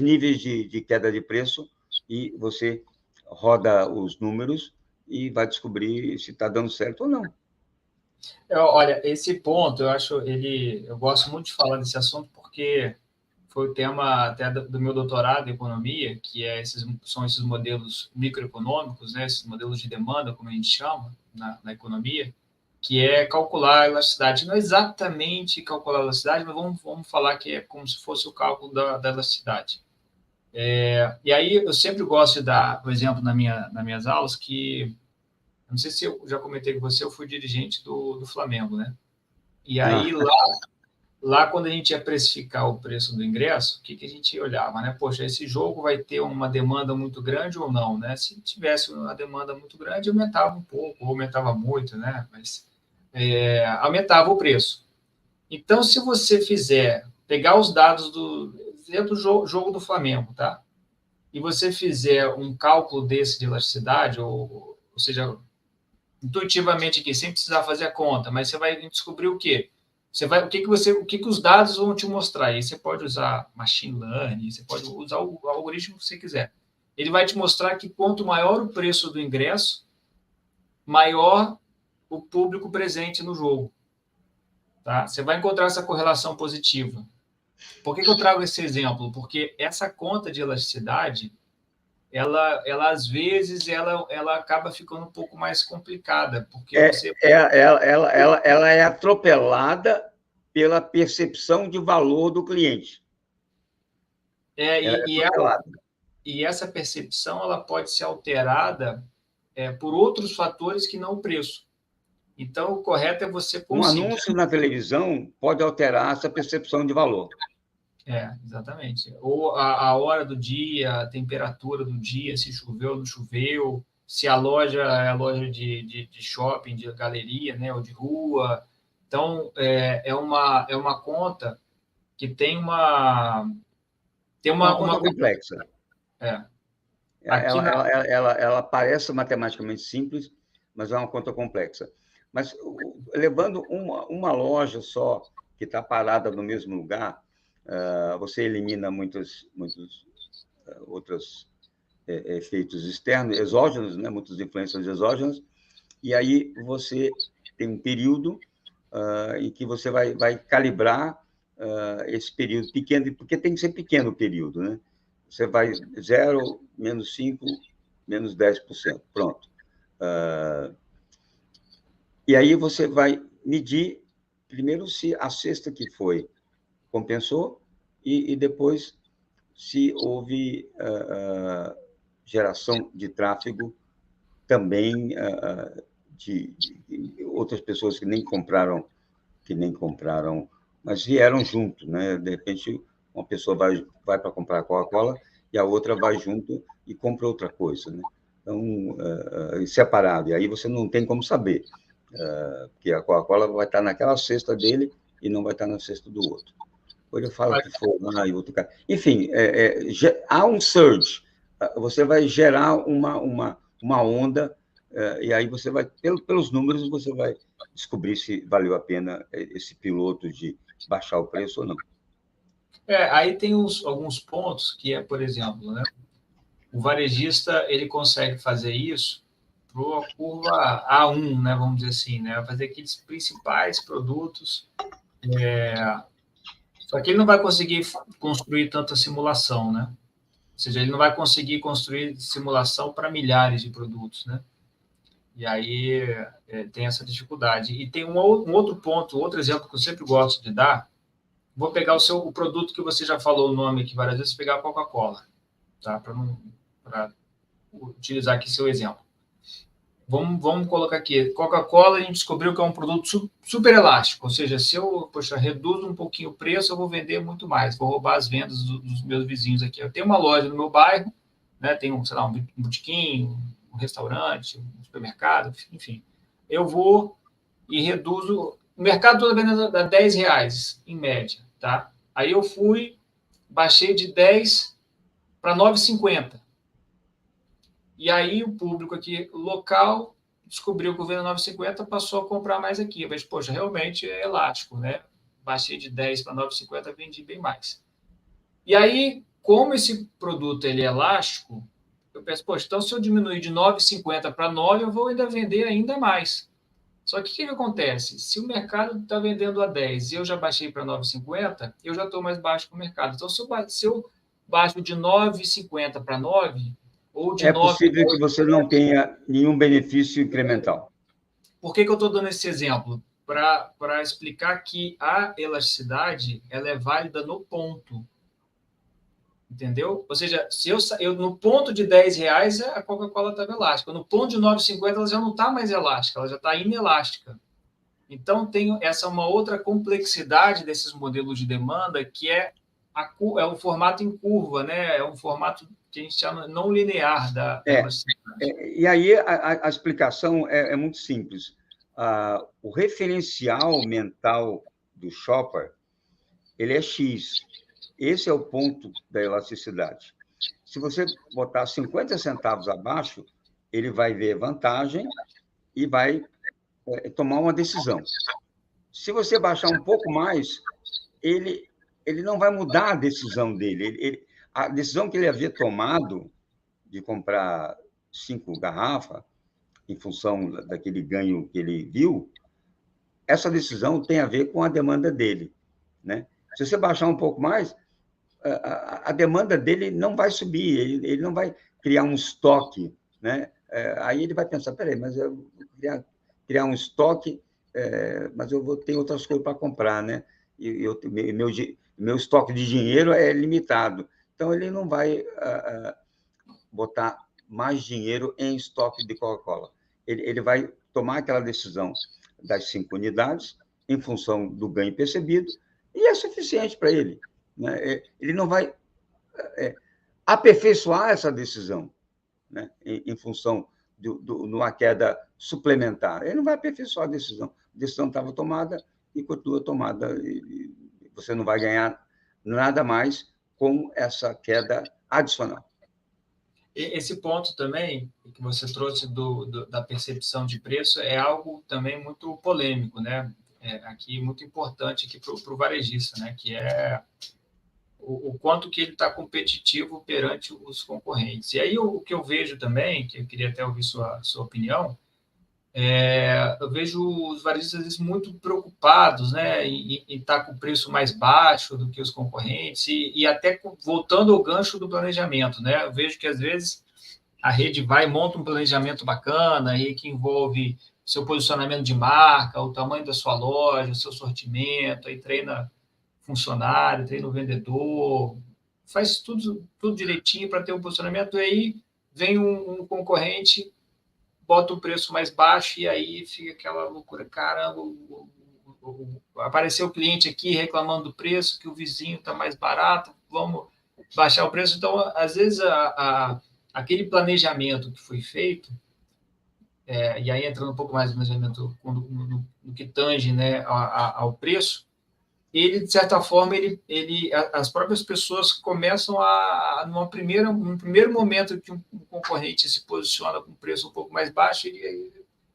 níveis de queda de preço e você roda os números e vai descobrir se está dando certo ou não. Olha, esse ponto, eu gosto muito de falar desse assunto porque foi o tema até do meu doutorado em economia, que são esses modelos microeconômicos, né, esses modelos de demanda, como a gente chama na economia, que é calcular a elasticidade. Não exatamente calcular a elasticidade, mas vamos falar que é como se fosse o cálculo da elasticidade. E aí eu sempre gosto de dar o exemplo nas minhas aulas que não sei se eu já comentei com você, eu fui dirigente do Flamengo, né? E aí, lá quando a gente ia precificar o preço do ingresso, o que a gente olhava, né? Poxa, esse jogo vai ter uma demanda muito grande ou não, né? Se tivesse uma demanda muito grande, aumentava um pouco, ou aumentava muito, né? Mas aumentava o preço. Então, se você pegar os dados dentro do jogo do Flamengo, tá? E você fizer um cálculo desse de elasticidade, ou seja, intuitivamente aqui, sem precisar fazer a conta, mas você vai descobrir o quê? O que os dados vão te mostrar? Aí você pode usar machine learning, você pode usar o algoritmo que você quiser. Ele vai te mostrar que quanto maior o preço do ingresso, maior o público presente no jogo. Tá? Você vai encontrar essa correlação positiva. Por que eu trago esse exemplo? Porque essa conta de elasticidade, ela às vezes, ela acaba ficando um pouco mais complicada, porque você... Ela é atropelada pela percepção de valor do cliente. E essa percepção ela pode ser alterada por outros fatores que não o preço. Então, o correto é você conseguir... Um anúncio na televisão pode alterar essa percepção de valor. Exatamente. Ou a hora do dia, a temperatura do dia, se choveu ou não choveu, se a loja é a loja de shopping, de galeria, né, ou de rua. Então, é uma conta que tem uma conta complexa. Ela parece matematicamente simples, mas é uma conta complexa. Mas, levando uma loja só, que está parada no mesmo lugar, você elimina muitos outros efeitos externos, exógenos, né? Muitas influências exógenas, e aí você tem um período em que você vai calibrar esse período pequeno, porque tem que ser pequeno o período, né? Você vai 0, menos 5, menos 10%. Pronto. E aí você vai medir, primeiro, se a cesta que foi compensou, e depois se houve geração de tráfego também de outras pessoas que nem compraram, mas vieram junto, né? De repente, uma pessoa vai para comprar Coca-Cola e a outra vai junto e compra outra coisa, né? Então, separado. E aí você não tem como saber, porque a Coca-Cola vai estar naquela cesta dele e não vai estar na cesta do outro. Ou ele fala que foi lá e outro cara. Enfim, há um surge. Você vai gerar uma onda, e aí você vai, pelos números, você vai descobrir se valeu a pena esse piloto de baixar o preço ou não. Aí tem alguns pontos que por exemplo, né? O varejista ele consegue fazer isso para a curva A1, né? Vamos dizer assim, né? Fazer aqueles principais produtos. Só que ele não vai conseguir construir tanta simulação, né? Ou seja, ele não vai conseguir construir simulação para milhares de produtos, né? E aí tem essa dificuldade. E tem um outro ponto, outro exemplo que eu sempre gosto de dar. Vou pegar o produto que você já falou o nome aqui várias vezes, pegar a Coca-Cola, tá? Para utilizar aqui seu exemplo. Vamos colocar aqui. Coca-Cola, a gente descobriu que é um produto super elástico, ou seja, se eu reduzo um pouquinho o preço, eu vou vender muito mais, vou roubar as vendas dos meus vizinhos aqui. Eu tenho uma loja no meu bairro, né? Tem sei lá, um botequim, um restaurante, um supermercado, enfim. Eu vou e reduzo. O mercado todo vendendo a R$10, em média, tá? Aí eu baixei de 10 para 9,50. E aí o público aqui local descobriu que o vendo 9,50, passou a comprar mais aqui. Eu vejo, poxa, realmente é elástico, né? Baixei de 10 para 9,50, vendi bem mais. E aí, como esse produto ele é elástico, eu penso, poxa, então se eu diminuir de 9,50 para 9, eu vou ainda vender ainda mais. Só que o que acontece? Se o mercado está vendendo a 10 e eu já baixei para 9,50, eu já estou mais baixo que o mercado. Então, se eu baixo de 9,50 para 9, ou de 9... É possível que você não tenha nenhum benefício incremental. Por que eu estou dando esse exemplo? Para explicar que a elasticidade ela é válida no ponto. entendeu? Ou seja, se eu no ponto de R$ 10, a Coca-Cola estava elástica. No ponto de 9,50, ela já não está mais elástica, ela já está inelástica. Então, tem essa uma outra complexidade desses modelos de demanda, que é o formato em curva, né? É um formato que a gente chama não linear da elasticidade. E aí a explicação é muito simples. O referencial mental do shopper, ele é X. Esse é o ponto da elasticidade. Se você botar 50 centavos abaixo, ele vai ver vantagem e vai tomar uma decisão. Se você baixar um pouco mais, ele não vai mudar a decisão dele. A decisão que ele havia tomado de comprar 5 garrafas, em função daquele ganho que ele viu, essa decisão tem a ver com a demanda dele, né? Se você baixar um pouco mais, a demanda dele não vai subir, ele não vai criar um estoque, né? Aí ele vai pensar, peraí, mas eu vou criar um estoque, mas eu vou ter outras coisas para comprar, né? E meu estoque de dinheiro é limitado, então ele não vai botar mais dinheiro em estoque de Coca-Cola. Ele vai tomar aquela decisão das 5 unidades em função do ganho percebido e é suficiente para ele, né? Ele não vai aperfeiçoar essa decisão, né? Em função de uma queda suplementar. Ele não vai aperfeiçoar a decisão. A decisão estava tomada e continua tomada. E você não vai ganhar nada mais com essa queda adicional. Esse ponto também que você trouxe da percepção de preço é algo também muito polêmico, né? Aqui muito importante aqui para o varejista, né? Que é o quanto que ele está competitivo perante os concorrentes. E aí o que eu vejo também, que eu queria até ouvir sua opinião, eu vejo os varejistas às vezes muito preocupados, né, em estar com o preço mais baixo do que os concorrentes e até voltando ao gancho do planejamento, né? Eu vejo que às vezes a rede vai e monta um planejamento bacana e que envolve seu posicionamento de marca, o tamanho da sua loja, o seu sortimento, aí treina funcionário, treina o vendedor, faz tudo direitinho para ter um posicionamento, e aí vem um concorrente, bota o preço mais baixo e aí fica aquela loucura, caramba, apareceu o cliente aqui reclamando do preço, que o vizinho está mais barato, vamos baixar o preço. Então, às vezes, aquele planejamento que foi feito, e aí entrando um pouco mais no planejamento no que tange, né, ao preço, ele, de certa forma, as próprias pessoas começam num primeiro momento que um concorrente se posiciona com um preço um pouco mais baixo, ele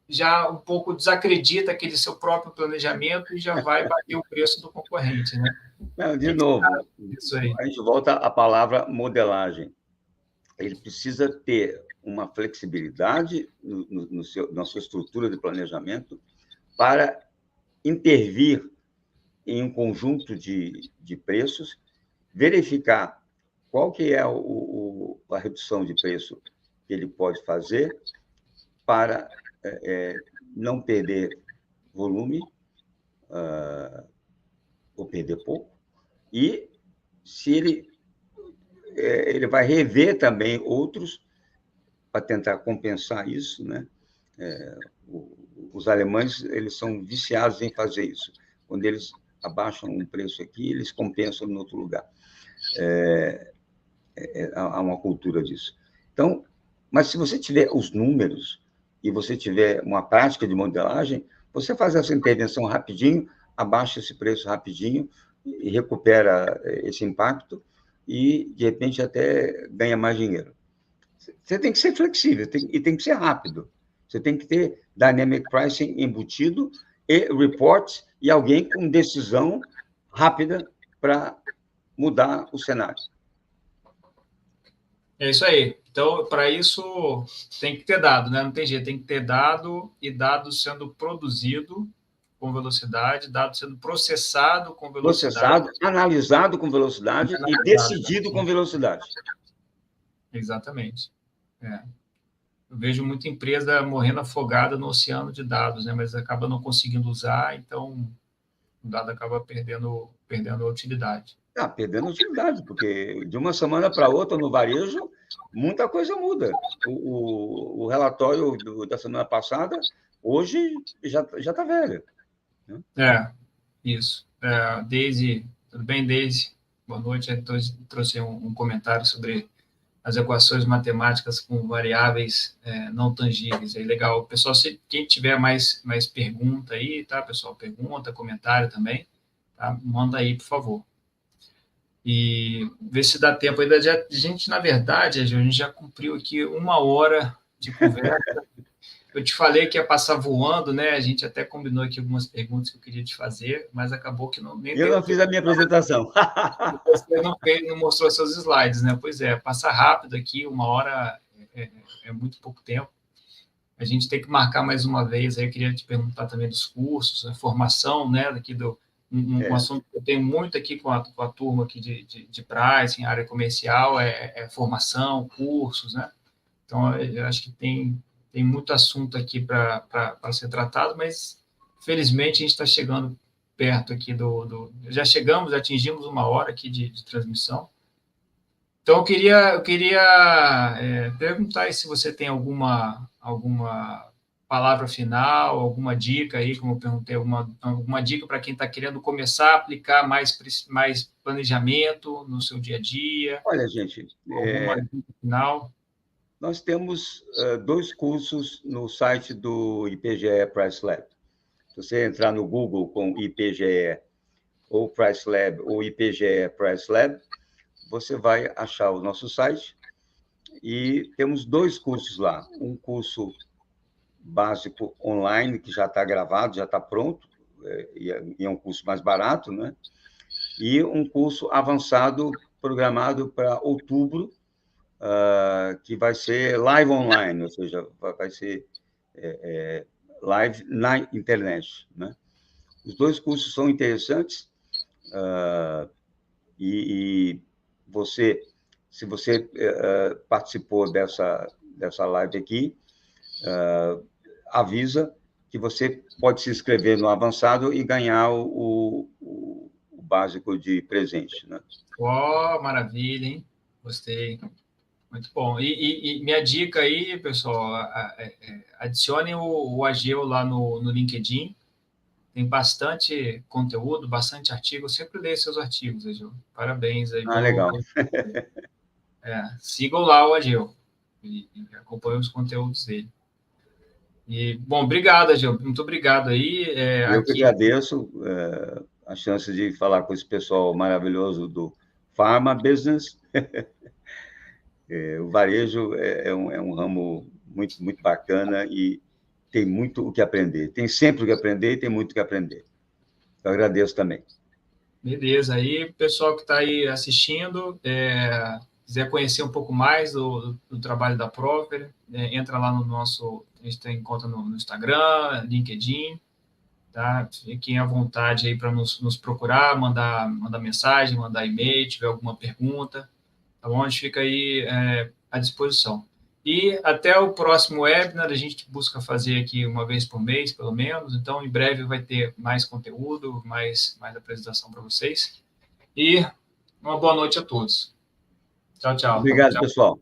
já um pouco desacredita aquele seu próprio planejamento e já vai bater o preço do concorrente, né? Não, de novo, Isso aí. a gente volta à palavra modelagem. Ele precisa ter uma flexibilidade na sua estrutura de planejamento para intervir em um conjunto de preços, verificar qual que é a redução de preço que ele pode fazer para não perder volume ou perder pouco, e se ele vai rever também outros para tentar compensar isso, né? Os alemães, eles são viciados em fazer isso. Quando eles abaixam um preço aqui, eles compensam em outro lugar. Há uma cultura disso. Então, mas se você tiver os números e você tiver uma prática de modelagem, você faz essa intervenção rapidinho, abaixa esse preço rapidinho e recupera esse impacto e, de repente, até ganha mais dinheiro. Você tem que ser flexível e tem que ser rápido. Você tem que ter dynamic pricing embutido e reports e alguém com decisão rápida para mudar o cenário. É isso aí. Então, para isso, tem que ter dado, né? Não tem jeito, tem que ter dado e dado sendo produzido com velocidade, dado sendo processado com velocidade. Processado, analisado com velocidade e decidido com velocidade. Exatamente. Eu vejo muita empresa morrendo afogada no oceano de dados, né? Mas acaba não conseguindo usar, então o dado acaba perdendo a utilidade. Perdendo utilidade, porque de uma semana para outra, no varejo, muita coisa muda. O relatório da semana passada, hoje, já está velho. Né? Isso. Daisy, tudo bem, Daisy? Boa noite. Eu trouxe um comentário sobre as equações matemáticas com variáveis não tangíveis. É legal. Pessoal, quem tiver mais pergunta aí, tá, pessoal? Pergunta, comentário também, tá? Manda aí, por favor. E ver se dá tempo ainda. A gente, na verdade, a gente já cumpriu aqui 1 hora de conversa. Eu te falei que ia passar voando, né? A gente até combinou aqui algumas perguntas que eu queria te fazer, mas acabou que nem eu não fiz a minha apresentação. Você não mostrou seus slides, né? Pois é, passa rápido aqui, 1 hora é muito pouco tempo. A gente tem que marcar mais uma vez. Aí eu queria te perguntar também dos cursos, a formação, né? Daqui um assunto que eu tenho muito aqui com a turma aqui de pricing, área comercial, formação, cursos, né? Então, eu acho que tem muito assunto aqui para ser tratado, mas, felizmente, a gente está chegando perto aqui já atingimos 1 hora aqui de transmissão. Então, eu queria perguntar aí se você tem alguma palavra final, alguma dica aí, como eu perguntei, alguma dica para quem está querendo começar a aplicar mais planejamento no seu dia a dia. Olha, gente, alguma dica final? Nós temos 2 cursos no site do IPGE Price Lab. Se você entrar no Google com IPGE ou Price Lab ou IPGE Price Lab, você vai achar o nosso site e temos 2 cursos lá. Um curso básico online, que já está gravado, já está pronto, e é um curso mais barato, né? E um curso avançado programado para outubro, que vai ser live online, ou seja, vai ser live na internet. Né? Os 2 cursos são interessantes, e se você participou dessa live aqui, avisa que você pode se inscrever no avançado e ganhar o básico de presente. Né? Maravilha, hein? Gostei. Muito bom. E minha dica aí, pessoal, adicione o Ageu lá no LinkedIn. Tem bastante conteúdo, bastante artigo. Eu sempre leio seus artigos, Ageu. Parabéns aí. Legal. Sigam lá o Ageu e acompanhem os conteúdos dele. E, bom, obrigado, Ageu. Muito obrigado aí. Eu que agradeço a chance de falar com esse pessoal maravilhoso do Pharma Business. O varejo é um ramo muito, muito bacana e tem muito o que aprender. Tem sempre o que aprender e tem muito o que aprender. Eu agradeço também. Beleza. Aí, pessoal que está aí assistindo, quiser conhecer um pouco mais do trabalho da Proper, entra lá no nosso... A gente tem conta no Instagram, LinkedIn, tá? Fiquem à vontade aí para nos procurar, mandar mensagem, mandar e-mail, tiver alguma pergunta, tá bom? A gente fica aí à disposição. E até o próximo webinar, a gente busca fazer aqui uma vez por mês, pelo menos. Então, em breve vai ter mais conteúdo, mais apresentação para vocês. E uma boa noite a todos. Tchau, tchau. Obrigado, pessoal.